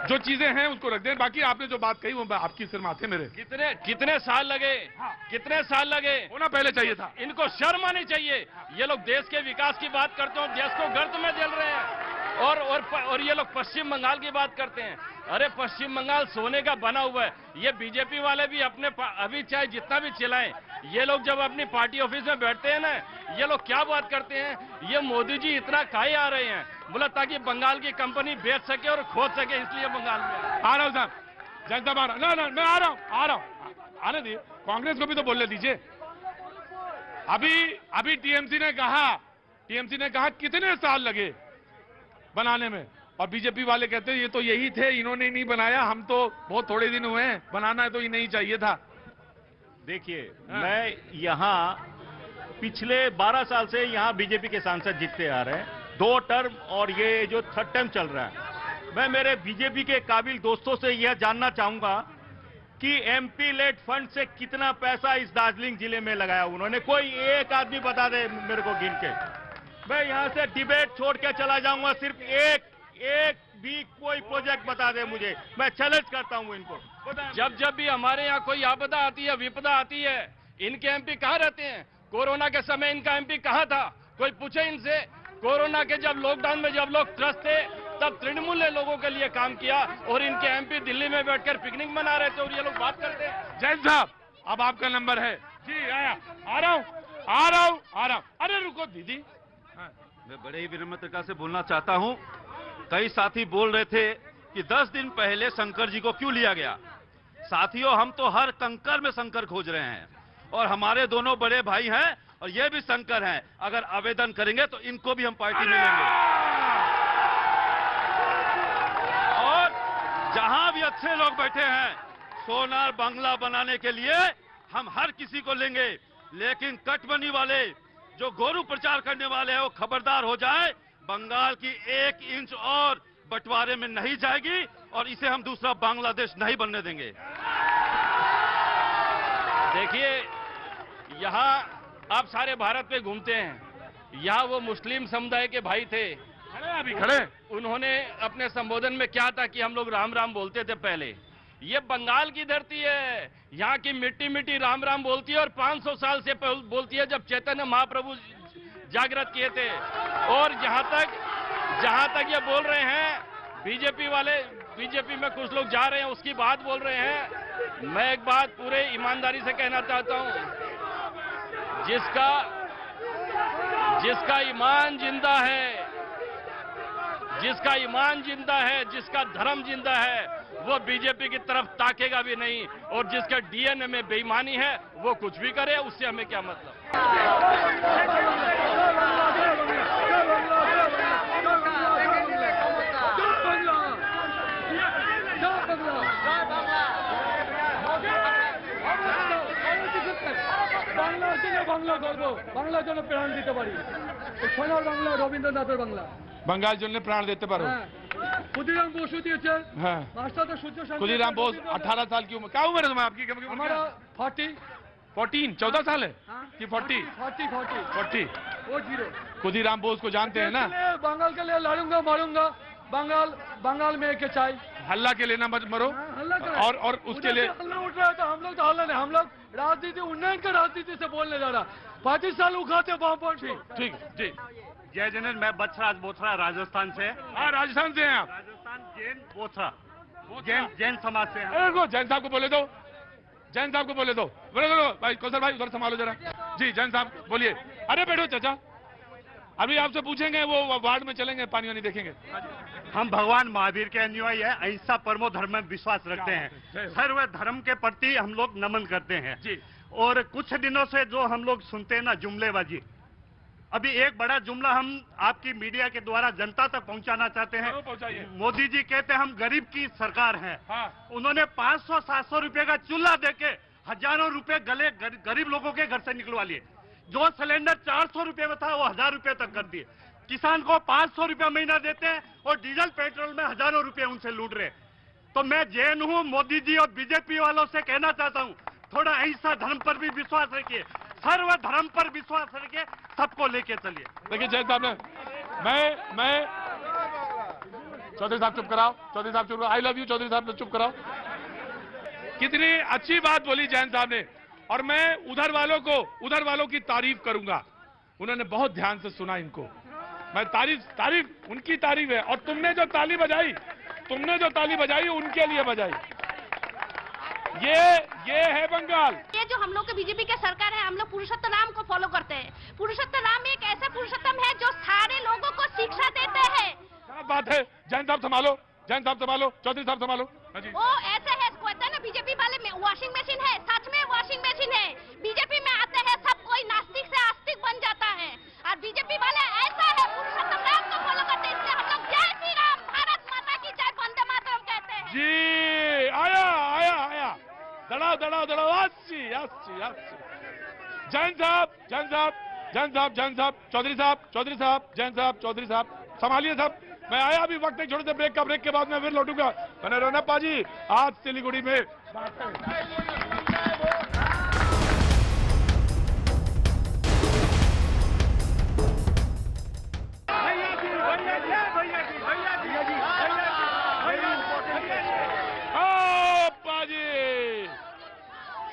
जो चीजें हैं उसको रख दें, बाकी आपने जो बात कही वो आपकी सिर माथे मेरे। कितने साल लगे, कितने साल लगे, होना पहले चाहिए था। इनको शर्म आनी चाहिए। ये लोग देश के विकास की बात करते हो, देश को गर्त में जल रहे हैं और ये लोग पश्चिम बंगाल की बात करते हैं। अरे पश्चिम बंगाल सोने का बना हुआ है। ये बीजेपी वाले भी अपने अभी चाहे जितना भी चिल्लाएं, ये लोग जब अपनी पार्टी ऑफिस में बैठते हैं ना, ये लोग क्या बात करते हैं, ये मोदी जी इतना काहे आ रहे हैं, बोला ताकि बंगाल की कंपनी बेच सके और खोद सके, इसलिए बंगाल में आ रहा हूं साहब। जनता ना मैं आ रहा हूं आने दीजिए, कांग्रेस को भी तो बोलने दीजिए। अभी टीएमसी ने कहा कितने साल लगे बनाने में, और बीजेपी वाले कहते हैं ये तो यही थे, इन्होंने नहीं बनाया, हम तो बहुत थोड़े दिन हुए हैं, बनाना है तो ये नहीं चाहिए था। देखिए, मैं यहाँ पिछले 12 साल से यहाँ बीजेपी के सांसद जीतते आ रहे हैं, 2 टर्म और ये जो 3rd टर्म चल रहा है। मैं मेरे बीजेपी के काबिल दोस्तों से यह जानना चाहूंगा कि एमपी लेड फंड से कितना पैसा इस दार्जिलिंग जिले में लगाया उन्होंने। कोई एक आदमी बता दे मेरे को गिन के। मैं यहाँ से डिबेट छोड़ के चला जाऊंगा, सिर्फ एक भी कोई प्रोजेक्ट बता दे मुझे। मैं चैलेंज करता हूँ इनको। जब भी हमारे यहाँ कोई आपदा आती है, विपदा आती है, इनके एमपी कहाँ रहते हैं? कोरोना के समय इनका एमपी कहाँ था? कोई पूछे इनसे? कोरोना के जब लॉकडाउन में जब लोग त्रस्त थे, तब तृणमूल ने लोगों के लिए काम किया और इनके एमपी दिल्ली में बैठकर पिकनिक मना रहे थे और ये लोग बात करते हैं। जैन साहब, अब आपका नंबर है जी। आ रहा हूं। अरे रुको दीदी, मैं बड़े ही विनम्रता से बोलना चाहता हूं। कई साथी बोल रहे थे कि 10 दिन पहले शंकर जी को क्यों लिया गया। साथियों, हम तो हर कंकर में शंकर खोज रहे हैं और हमारे दोनों बड़े भाई हैं और ये भी शंकर हैं। अगर आवेदन करेंगे तो इनको भी हम पार्टी में लेंगे और जहां भी अच्छे लोग बैठे हैं, सोनार बंगला बनाने के लिए हम हर किसी को लेंगे, लेकिन कटमनी वाले जो गोरू प्रचार करने वाले हैं वो खबरदार हो जाए। बंगाल की 1 इंच और बंटवारे में नहीं जाएगी और इसे हम दूसरा बांग्लादेश नहीं बनने देंगे। देखिए, यहाँ आप सारे भारत में घूमते हैं, यहाँ वो मुस्लिम समुदाय के भाई थे, खड़े उन्होंने अपने संबोधन में क्या था कि हम लोग राम राम बोलते थे पहले। ये बंगाल की धरती है, यहाँ की मिट्टी मिट्टी राम राम बोलती है और 500 साल से बोलती है, जब चैतन्य महाप्रभु जागृत किए थे। और जहां तक ये बोल रहे हैं, बीजेपी में कुछ लोग जा रहे हैं, उसकी बात बोल रहे हैं। मैं एक बात पूरे ईमानदारी से कहना चाहता हूं, जिसका ईमान जिंदा है, जिसका धर्म जिंदा है, वो बीजेपी की तरफ ताकेगा भी नहीं, और जिसके डीएनए में बेईमानी है वो कुछ भी करे, उससे हमें क्या मतलब। বাংলার জন্য প্রাণ দিতে পারি, সোনার বাংলা, রবীন্দ্রনাথের বাংলা। बंगाल जो ने प्राण देते पारो। ক্ষুদিরাম বসু দিয়েছেন। হ্যাঁ, মাস্টার সূর্য শঙ্কর। खुदीराम बोस 18 साल की उम्र। क्या उम्र है तुम्हारी आपकी? हमारा 40 14 साल है कि 40? 40 वो 0। खुदीराम बोस को जानते हैं ना? बंगाल के लिए लड़ूंगा मारूंगा, बंगाल में के चाय। हल्ला के लिए ना मत मरो। और उसके लिए हल्ला उठ रहा है तो हम लोग तो हल्ला नहीं, हम लोग राजनीति, उन्नयन का राजनीति से बोलने जा रहा। 35 साल उखाते वामपंथी। ठीक। जय जनरल, मैं बछराज बोथरा राजस्थान से। हाँ, राजस्थान से हैं आप? राजस्थान जैन बोथरा, जैन समाज से। अरे जैन साहब को बोले दो, बोलो भाई, कौशल भाई उधर संभालो जरा। जी जैन साहब बोलिए। अरे बैठो चाचा, अभी आपसे पूछेंगे, वो वार्ड में चलेंगे, पानी वानी देखेंगे। हम भगवान महावीर के अनुयायी है, अहिंसा परमो धर्म में विश्वास रखते हैं, सर्व धर्म के प्रति हम लोग नमन करते हैं जी। और कुछ दिनों से जो हम लोग सुनते हैं ना जुमलेबाजी, अभी एक बड़ा जुमला हम आपकी मीडिया के द्वारा जनता तक पहुंचाना चाहते हैं। मोदी जी कहते हैं हम गरीब की सरकार है। उन्होंने 500-700 रुपए का चूल्हा देके हजारों रुपए गले गरीब लोगों के घर से निकलवा लिए। जो सिलेंडर 400 रुपए में था वो 1000 रुपए तक कर दिए। किसान को 500 रुपया महीना देते हैं और डीजल पेट्रोल में हजारों रुपए उनसे लूट रहे। तो मैं जैन हूं, मोदी जी और बीजेपी वालों से कहना चाहता हूं, थोड़ा अहिंसा धर्म पर भी विश्वास रखिए, सर्व धर्म पर विश्वास रखिए, सबको लेके चलिए। देखिए जैन साहब ने, मैं चौधरी साहब चुप कराओ, चौधरी साहब चुप कराओ, आई लव यू चौधरी साहब चुप कराओ। कितनी अच्छी बात बोली जैन साहब ने, और मैं उधर वालों की तारीफ करूंगा। उन्होंने बहुत ध्यान से सुना इनको, मैं तारीफ उनकी तारीफ है। और तुमने जो ताली बजाई उनके लिए बजाई। ये है बंगाल। ये जो हम लोग के बीजेपी के सरकार है, हम लोग पुरुषोत्तम राम को फॉलो करते हैं। पुरुषोत्तम राम एक ऐसा पुरुषोत्तम है जो सारे लोगों को शिक्षा देते हैं। क्या बात है, जैन साहब संभालो, चौधरी साहब संभालो। वो ऐसे है, कहता है ना बीजेपी वाले में वॉशिंग मशीन है, सच में वॉशिंग मशीन है। बीजेपी में आते हैं सब कोई नास्तिक से आस्तिक बन जाता है, और बीजेपी वाले ऐसा है पुरुषोत्तम राम को फॉलो करते हैं। इसलिए हम लोग जय श्री राम, भारत माता की जय, वंदे मातरम कहते हैं जी। आया दड़ाओ अस्सी। जैन साहब, चौधरी साहब, जैन साहब, चौधरी साहब संभालिए साहब। मैं आया अभी वक्त एक छोटे से ब्रेक के बाद मैं फिर लौटूंगा। मैंने रोना पाजी आज सिलीगुड़ी में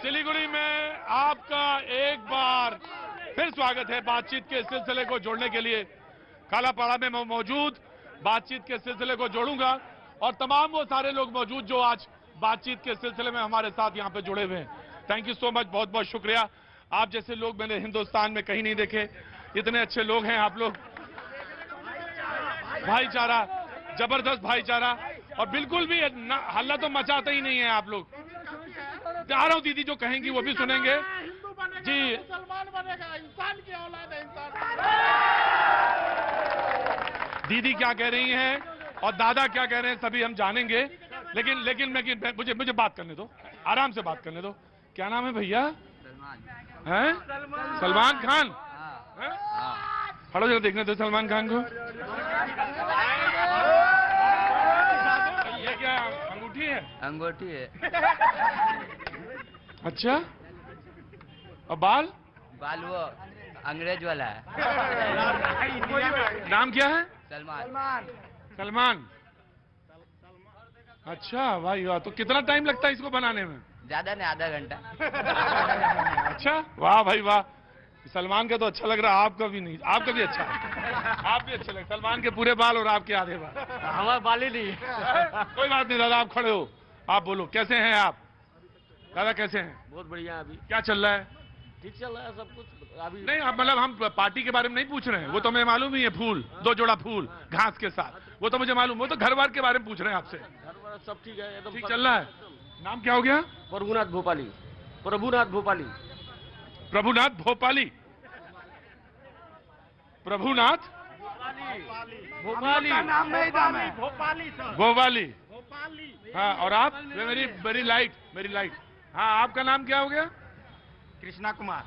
सिलीगुड़ी में आपका एक बार फिर स्वागत है बातचीत के सिलसिले को जोड़ने के लिए। कालापाड़ा में मैं मौजूद बातचीत के सिलसिले को जोड़ूंगा, और तमाम वो सारे लोग मौजूद जो आज बातचीत के सिलसिले में हमारे साथ यहाँ पे जुड़े हुए हैं। थैंक यू सो मच, बहुत बहुत शुक्रिया। आप जैसे लोग मैंने हिंदुस्तान में कहीं नहीं देखे, इतने अच्छे लोग हैं आप लोग। भाईचारा, जबरदस्त भाईचारा, और बिल्कुल भी हल्ला तो मचाते ही नहीं है आप लोग। आ रहा हूं, दीदी जो कहेंगी वो भी सुनेंगे जी। मुसलमान बनेगा, इंसान की औलाद है इंसान। दीदी क्या कह रही हैं और दादा क्या कह रहे हैं सभी हम जानेंगे, लेकिन मुझे बात करने दो, आराम से बात करने दो। क्या नाम है भैया? हैं? सलमान खान। खड़ो जरा देखने दो सलमान खान को। ये क्या अंगूठी है? अंगूठी है। अच्छा, और बाल वो अंग्रेज वाला है। नाम क्या है? सलमान। अच्छा भाई वाह, तो कितना टाइम लगता है इसको बनाने में? ज्यादा नहीं, आधा घंटा। अच्छा, वाह भाई वाह। सलमान का तो अच्छा लग रहा है, आपका भी नहीं, आपका भी अच्छा है। आप भी अच्छे लगे, सलमान के पूरे बाल और आपके आधे बाल। हमारे बाल ही नहीं। कोई बात नहीं दादा, आप खड़े हो, आप बोलो कैसे हैं आप? दादा कैसे हैं? बहुत बढ़िया। अभी क्या चल रहा है? ठीक चल रहा है सब कुछ। अभी नहीं, अब मतलब हम पार्टी के बारे में नहीं पूछ रहे हैं, वो तो हमें मालूम ही है। फूल, 2 जोड़ा फूल घास के साथ, वो तो मुझे मालूम। वो तो घर बार के बारे में पूछ रहे हैं आपसे। घर सब ठीक है, एकदम ठीक चल रहा है। नाम क्या हो गया? प्रभुनाथ भोपाली। हाँ, और आप? मेरी लाइट। हाँ, आपका नाम क्या हो गया? कृष्णा कुमार।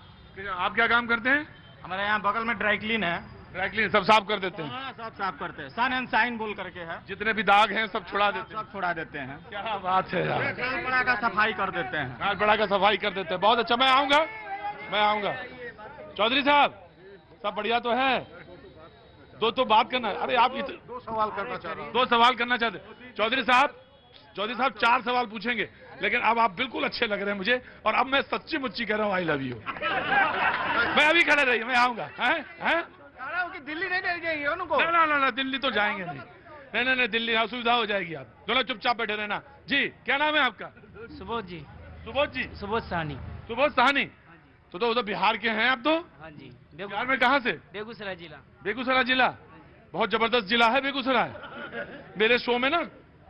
आप क्या काम करते हैं? हमारे यहाँ बगल में ड्राई क्लीन है। ड्राई क्लीन सब साफ कर देते हैं? हाँ, सब साफ करते हैं। सन एंड शाइन बोल करके है। जितने भी दाग हैं सब छुड़ा देते हैं? सब छुड़ा देते हैं। क्या बात है यार। बड़ा का सफाई कर देते हैं। बड़ा का सफाई कर देते हैं, बहुत अच्छा। मैं आऊंगा। चौधरी साहब, सब बढ़िया तो है? दो बात करना। अरे आप 2 सवाल करना चाह रहे हैं। 2 सवाल करना चाहते। चौधरी साहब 4 सवाल पूछेंगे, लेकिन अब आप बिल्कुल अच्छे लग रहे हैं मुझे, और अब मैं सच्ची मुच्ची कह रहा हूँ आई लव यू। मैं अभी खड़े रहिए, मैं आऊंगा। हैं? दिल्ली नहीं जाएंगे उनको? ना, दिल्ली तो जाएंगे नहीं, दिल्ली असुविधा हो जाएगी। आप दोनों चुपचाप बैठे रहना। जी, क्या नाम है आपका? सुबोध जी। सुबोध जी? सुबोध साहनी। सुबोध साहनी। तो बिहार के हैं आप तो? हाँ जी। बिहार में कहाँ से? बेगूसराय जिला। बेगूसराय जिला बहुत जबरदस्त जिला है बेगूसराय। मेरे शो में ना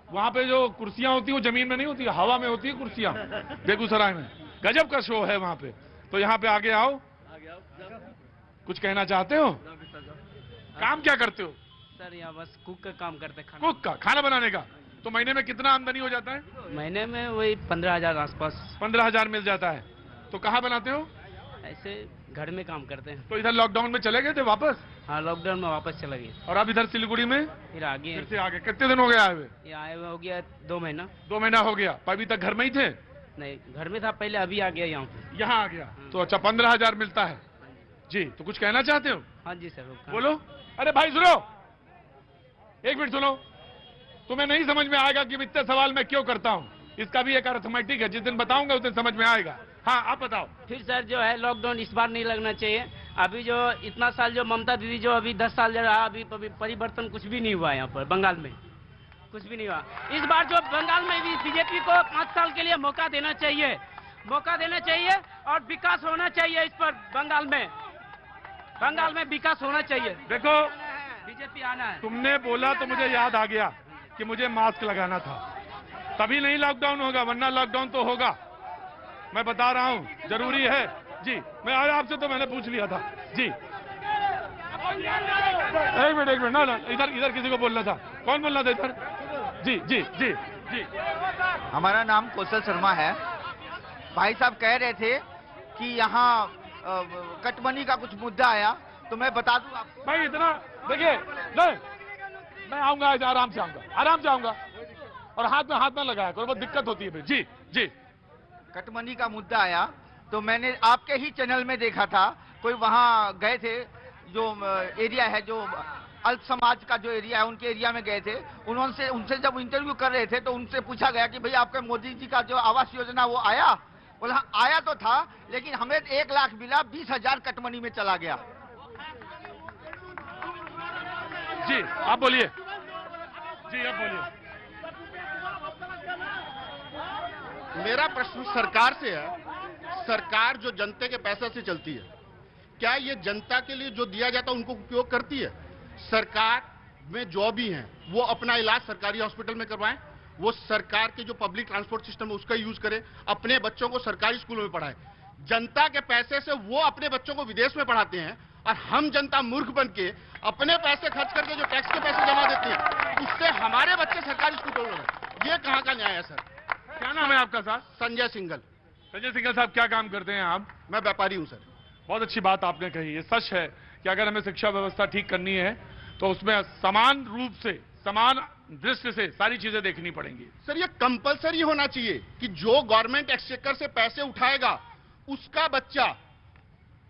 वहाँ पे जो कुर्सियां होती है वो जमीन में नहीं होती, हवा में होती है कुर्सियां बेगूसराय में। गजब का शो है वहाँ पे। तो यहाँ पे आगे आओ, कुछ कहना चाहते हो? काम क्या करते हो? सर यहाँ बस कुक का काम करते हैं। कुक का, खाना बनाने का। तो महीने में कितना आमदनी हो जाता है? महीने में वही 15,000 आसपास। 15,000 मिल जाता है। तो कहाँ बनाते हो? ऐसे घर में काम करते हैं। तो इधर लॉकडाउन में चले गए थे वापस? हाँ, लॉकडाउन में वापस चला गया। और अब इधर सिलीगुड़ी में फिर आगे? फिर से आगे। कितने दिन हो गए आए हुए? ये आए हुए हो गया 2 महीना। 2 महीना हो गया। अभी तक घर में ही थे? नहीं, घर में था पहले, अभी आ गया यहाँ पे। यहाँ आ गया। तो अच्छा 15,000 मिलता है जी। तो कुछ कहना चाहते हो? हाँ जी सर। बोलो। अरे भाई सुनो, 1 मिनट सुनो। तुम्हें नहीं समझ में आएगा कि इतने सवाल मैं क्यों करता हूँ, इसका भी एक अर्थमेटिक है। जिस दिन बताऊंगा उस दिन समझ में आएगा। हाँ आप बताओ। फिर सर जो है लॉकडाउन इस बार नहीं लगना चाहिए। अभी जो इतना साल जो ममता दीदी जो अभी 10 साल रहा, अभी परिवर्तन कुछ भी नहीं हुआ यहाँ पर बंगाल में, कुछ भी नहीं हुआ। इस बार जो बंगाल में भी बीजेपी को 5 साल के लिए मौका देना चाहिए, मौका देना चाहिए और विकास होना चाहिए। इस पर बंगाल में विकास होना चाहिए। देखो बीजेपी आना है। तुमने बोला तो मुझे याद आ गया कि मुझे मास्क लगाना था, तभी नहीं लॉकडाउन होगा, वरना लॉकडाउन तो होगा। मैं बता रहा हूँ, जरूरी है जी। मैं आपसे तो मैंने पूछ लिया था जी। एक मिनट ना, इधर किसी को बोलना था। कौन बोलना था इधर? जी जी जी जी। हमारा नाम कौशल शर्मा है। भाई साहब कह रहे थे कि यहाँ कटमनी का कुछ मुद्दा आया, तो मैं बता दूं आपको। भाई इतना देखिए, नहीं मैं आऊंगा, आराम से आऊंगा और हाथ में लगाया करो, बहुत दिक्कत होती है फिर। जी जी। कटमनी का मुद्दा आया तो मैंने आपके ही चैनल में देखा था, कोई वहाँ गए थे, जो एरिया है, जो अल्प समाज का जो एरिया है, उनके एरिया में गए थे। उनसे जब इंटरव्यू कर रहे थे तो उनसे पूछा गया कि भाई आपके मोदी जी का जो आवास योजना वो आया? बोला हाँ आया तो था, लेकिन हमें 1 लाख मिला, 20,000 कटमनी में चला गया। जी आप बोलिए। जी आप बोलिए। मेरा प्रश्न सरकार से है। सरकार जो जनता के पैसे से चलती है, क्या ये जनता के लिए जो दिया जाता है उनको उपयोग करती है? सरकार में जो भी हैं वो अपना इलाज सरकारी हॉस्पिटल में करवाएं, वो सरकार के जो पब्लिक ट्रांसपोर्ट सिस्टम है उसका यूज करें, अपने बच्चों को सरकारी स्कूलों में पढ़ाएं। जनता के पैसे से वो अपने बच्चों को विदेश में पढ़ाते हैं और हम जनता मूर्ख बन के अपने पैसे खर्च करके जो टैक्स के पैसे जमा देते हैं, उससे हमारे बच्चे सरकारी स्कूलों में। ये कहाँ का न्याय है सर? क्या नाम है आपका साहब? संजय सिंघल। संजय सिंघल साहब क्या काम करते हैं आप? मैं व्यापारी हूँ सर। बहुत अच्छी बात आपने कही। ये सच है कि अगर हमें शिक्षा व्यवस्था ठीक करनी है तो उसमें समान रूप से, समान दृष्टि से सारी चीजें देखनी पड़ेंगी। सर ये कंपलसरी होना चाहिए कि जो गवर्नमेंट एक्सचेकर से पैसे उठाएगा उसका बच्चा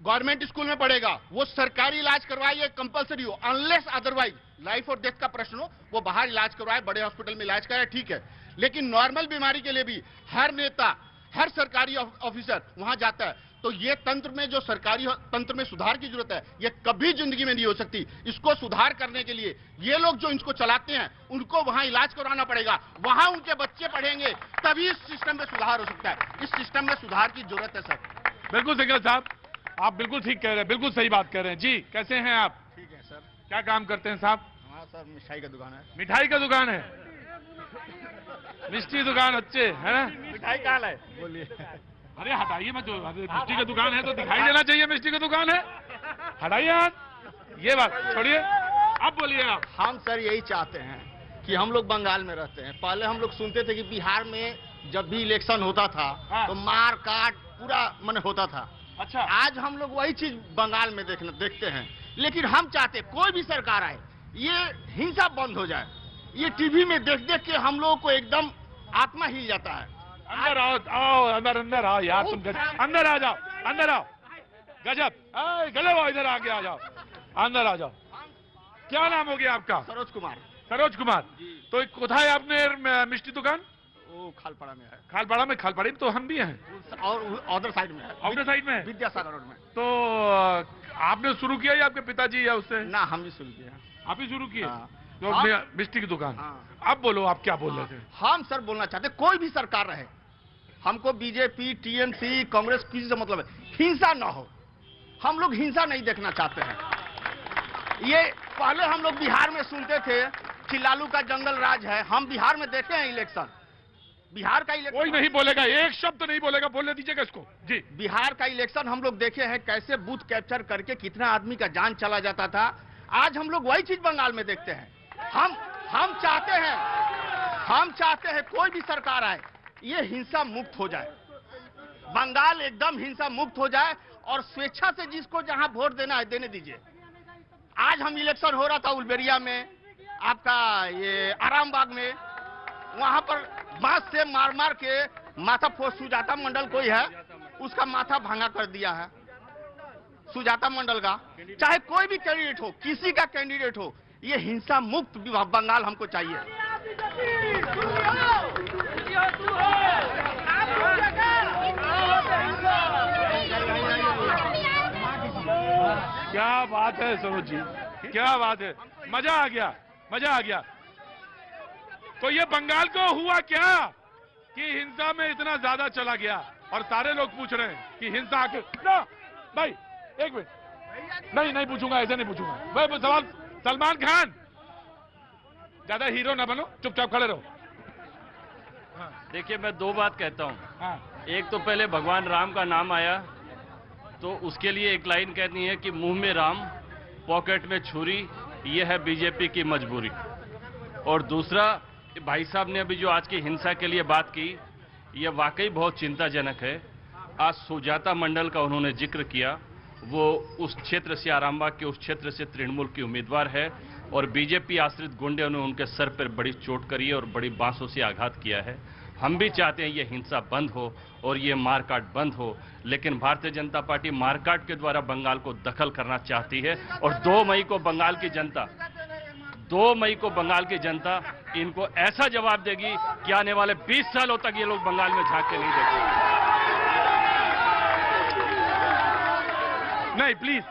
गवर्नमेंट स्कूल में पढ़ेगा, वो सरकारी इलाज करवाए, कंपलसरी हो। अनलेस अदरवाइज लाइफ और डेथ का प्रश्न हो, वो बाहर इलाज करवाए, बड़े हॉस्पिटल में इलाज कराए, ठीक है। लेकिन नॉर्मल बीमारी के लिए भी हर नेता, हर सरकारी ऑफिसर वहां जाता है। तो ये तंत्र में, जो सरकारी तंत्र में सुधार की जरूरत है, ये कभी जिंदगी में नहीं हो सकती। इसको सुधार करने के लिए ये लोग जो इसको चलाते हैं उनको वहां इलाज करवाना पड़ेगा, वहां उनके बच्चे पढ़ेंगे, तभी इस सिस्टम में सुधार हो सकता है। इस सिस्टम में सुधार की जरूरत है सर। बिल्कुल सिंघल साहब, आप बिल्कुल ठीक कह रहे हैं, बिल्कुल सही बात कह रहे हैं। जी कैसे हैं आप? ठीक है सर। क्या काम करते हैं साहब? हमारा सर मिठाई का दुकान है। मिठाई का दुकान है? मिष्टी दुकान अच्छे है ना? मिठाई कहाँ है बोलिए? अरे हटाइए मत, मिष्टी की दुकान है तो दिखाई देना चाहिए मिष्टी की दुकान है। हटाइए हाथ, ये बात छोड़िए, अब बोलिए आप। हम सर यही चाहते हैं कि हम लोग बंगाल में रहते हैं। पहले हम लोग सुनते थे कि बिहार में जब भी इलेक्शन होता था तो मार काट पूरा मन होता था। अच्छा, आज हम लोग वही चीज बंगाल में देखते हैं। लेकिन हम चाहते कोई भी सरकार आए, ये हिंसा बंद हो जाए। ये टीवी में देख देख के हम लोगों को एकदम आत्मा हिल जाता है। अंदर आओ, आओ अंदर आओ यार, तुम अंदर आ जाओ, अंदर आओ। गजब, गले वो इधर आगे आ जाओ, अंदर आ जाओ। क्या नाम हो गया आपका? सरोज कुमार। सरोज कुमार। तो कोथा है आपने मिष्टी दुकान? वो खालपाड़ा में है। खालपाड़ा में? खालपाड़ी में तो हम भी हैं। और उधर साइड में है। उधर साइड में है? विद्यासागर रोड में। तो आपने शुरू किया या आपके पिताजी या उससे? ना, हम भी शुरू किया। आप ही शुरू किए? तो मिष्टी की दुकान। हाँ। अब बोलो, आप क्या बोल रहे थे? हम सर बोलना चाहते कोई भी सरकार रहे, हमको बीजेपी, टीएमसी, कांग्रेस किसी से मतलब है, हिंसा ना हो। हम लोग हिंसा नहीं देखना चाहते हैं। ये पहले हम लोग बिहार में सुनते थे कि लालू का जंगल राज है। हम बिहार में देखे हैं इलेक्शन, बिहार का इलेक्शन कोई नहीं बोलेगा, एक शब्द नहीं बोलेगा, बोलने दीजिएगा इसको जी। बिहार का इलेक्शन हम लोग देखे हैं, कैसे बूथ कैप्चर करके कितना आदमी का जान चला जाता था। आज हम लोग वही चीज बंगाल में देखते हैं। हम चाहते हैं कोई भी सरकार आए, ये हिंसा मुक्त हो जाए, बंगाल एकदम हिंसा मुक्त हो जाए और स्वेच्छा से जिसको जहां वोट देना है देने दीजिए। आज हम इलेक्शन हो रहा था उलबेरिया में, आपका ये आरामबाग में, वहां पर बांस से मार मार के माथा फोड़, सुजाता मंडल कोई है उसका माथा भांगा कर दिया है, सुजाता मंडल का। चाहे कोई भी कैंडिडेट हो, किसी का कैंडिडेट हो, ये हिंसा मुक्त बंगाल हमको चाहिए। क्या बात है सरोज जी, क्या बात है, मजा आ गया, मजा आ गया। तो ये बंगाल को हुआ क्या कि हिंसा में इतना ज्यादा चला गया और सारे लोग पूछ रहे हैं कि हिंसा के ना भाई एक मिनट, नहीं पूछूंगा, ऐसे नहीं पूछूंगा भाई। सवाल सलमान खान, ज्यादा हीरो ना बनो, चुपचाप खड़े रहो। देखिए मैं दो बात कहता हूं। एक तो पहले भगवान राम का नाम आया तो उसके लिए एक लाइन कहनी है कि मुंह में राम पॉकेट में छुरी, ये है बीजेपी की मजबूरी। और दूसरा, भाई साहब ने अभी जो आज की हिंसा के लिए बात की, यह वाकई बहुत चिंताजनक है। आज सुजाता मंडल का उन्होंने जिक्र किया, वो उस क्षेत्र से, आरामबाग के उस क्षेत्र से तृणमूल की उम्मीदवार है और बीजेपी आश्रित गुंडे ने उनके सर पर बड़ी चोट करी है और बड़ी बांसों से आघात किया है। हम भी चाहते हैं ये हिंसा बंद हो और ये मारकाट बंद हो, लेकिन भारतीय जनता पार्टी मारकाट के द्वारा बंगाल को दखल करना चाहती है। और 2 मई को बंगाल की जनता इनको ऐसा जवाब देगी कि आने वाले 20 सालों तक ये लोग बंगाल में झांक के नहीं देखेंगे। नहीं प्लीज,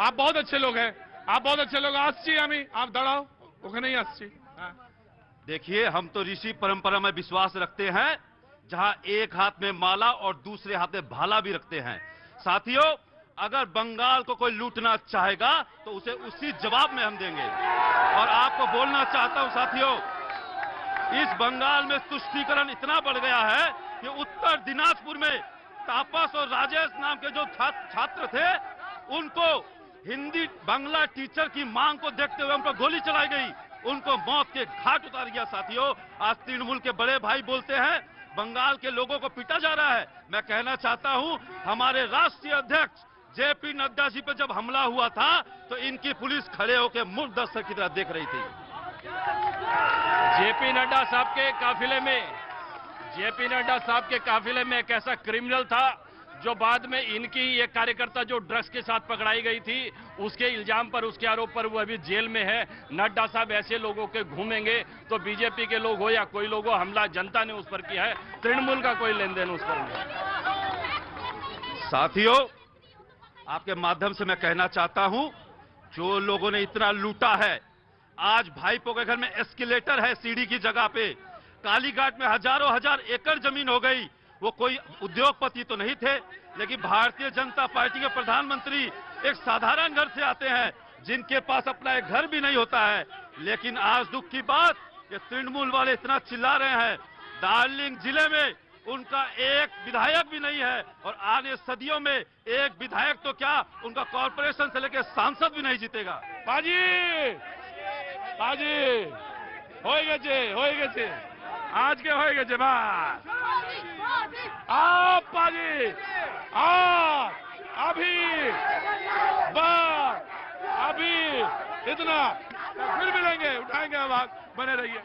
आप बहुत अच्छे लोग हैं, आप बहुत अच्छे लोग। आसची हमें आप दड़ाओ ओके नहीं आसची। देखिए, हम तो ऋषि परंपरा में विश्वास रखते हैं, जहां एक हाथ में माला और दूसरे हाथ में भाला भी रखते हैं। साथियों, अगर बंगाल को कोई लूटना चाहेगा तो उसे उसी जवाब में हम देंगे। और आपको बोलना चाहता हूं साथियों, इस बंगाल में तुष्टीकरण इतना बढ़ गया है कि उत्तर दिनाजपुर में तापस और राजेश नाम के जो छात्र थे, उनको हिंदी बांग्ला टीचर की मांग को देखते हुए उन पर गोली चलाई गई, उनको मौत के घाट उतार गया। साथियों, आज तृणमूल के बड़े भाई बोलते हैं बंगाल के लोगों को पीटा जा रहा है। मैं कहना चाहता हूं, हमारे राष्ट्रीय अध्यक्ष जेपी नड्डा जी पे जब हमला हुआ था तो इनकी पुलिस खड़े होकर मूर्ख दर्शक की तरह देख रही थी। जेपी नड्डा साहब के काफिले में एक ऐसा क्रिमिनल था जो बाद में इनकी एक कार्यकर्ता जो ड्रग्स के साथ पकड़ाई गई थी, उसके इल्जाम पर, उसके आरोप पर वो अभी जेल में है। नड्डा साहब ऐसे लोगों के घूमेंगे तो बीजेपी के लोग हो या कोई लोग हो, हमला जनता ने उस पर किया है, तृणमूल का कोई लेन देन उस पर नहीं। साथियों, आपके माध्यम से मैं कहना चाहता हूं, जो लोगों ने इतना लूटा है, आज भाईपो के घर में एस्केलेटर है सीढ़ी की जगह पे, कालीघाट में हजारों हजार एकड़ जमीन हो गई। वो कोई उद्योगपति तो नहीं थे, लेकिन भारतीय जनता पार्टी के प्रधानमंत्री एक साधारण घर से आते हैं, जिनके पास अपना एक घर भी नहीं होता है। लेकिन आज दुख की बात, ये तृणमूल वाले इतना चिल्ला रहे हैं, दार्जिलिंग जिले में उनका एक विधायक भी नहीं है और आने सदियों में एक विधायक तो क्या, उनका कॉर्पोरेशन से लेकर सांसद भी नहीं जीतेगा। बाजी होएगे आज के होएगे जे बात आप बाजी अभी इतना फिर मिलेंगे, उठाएंगे आवाज, बने रहिए।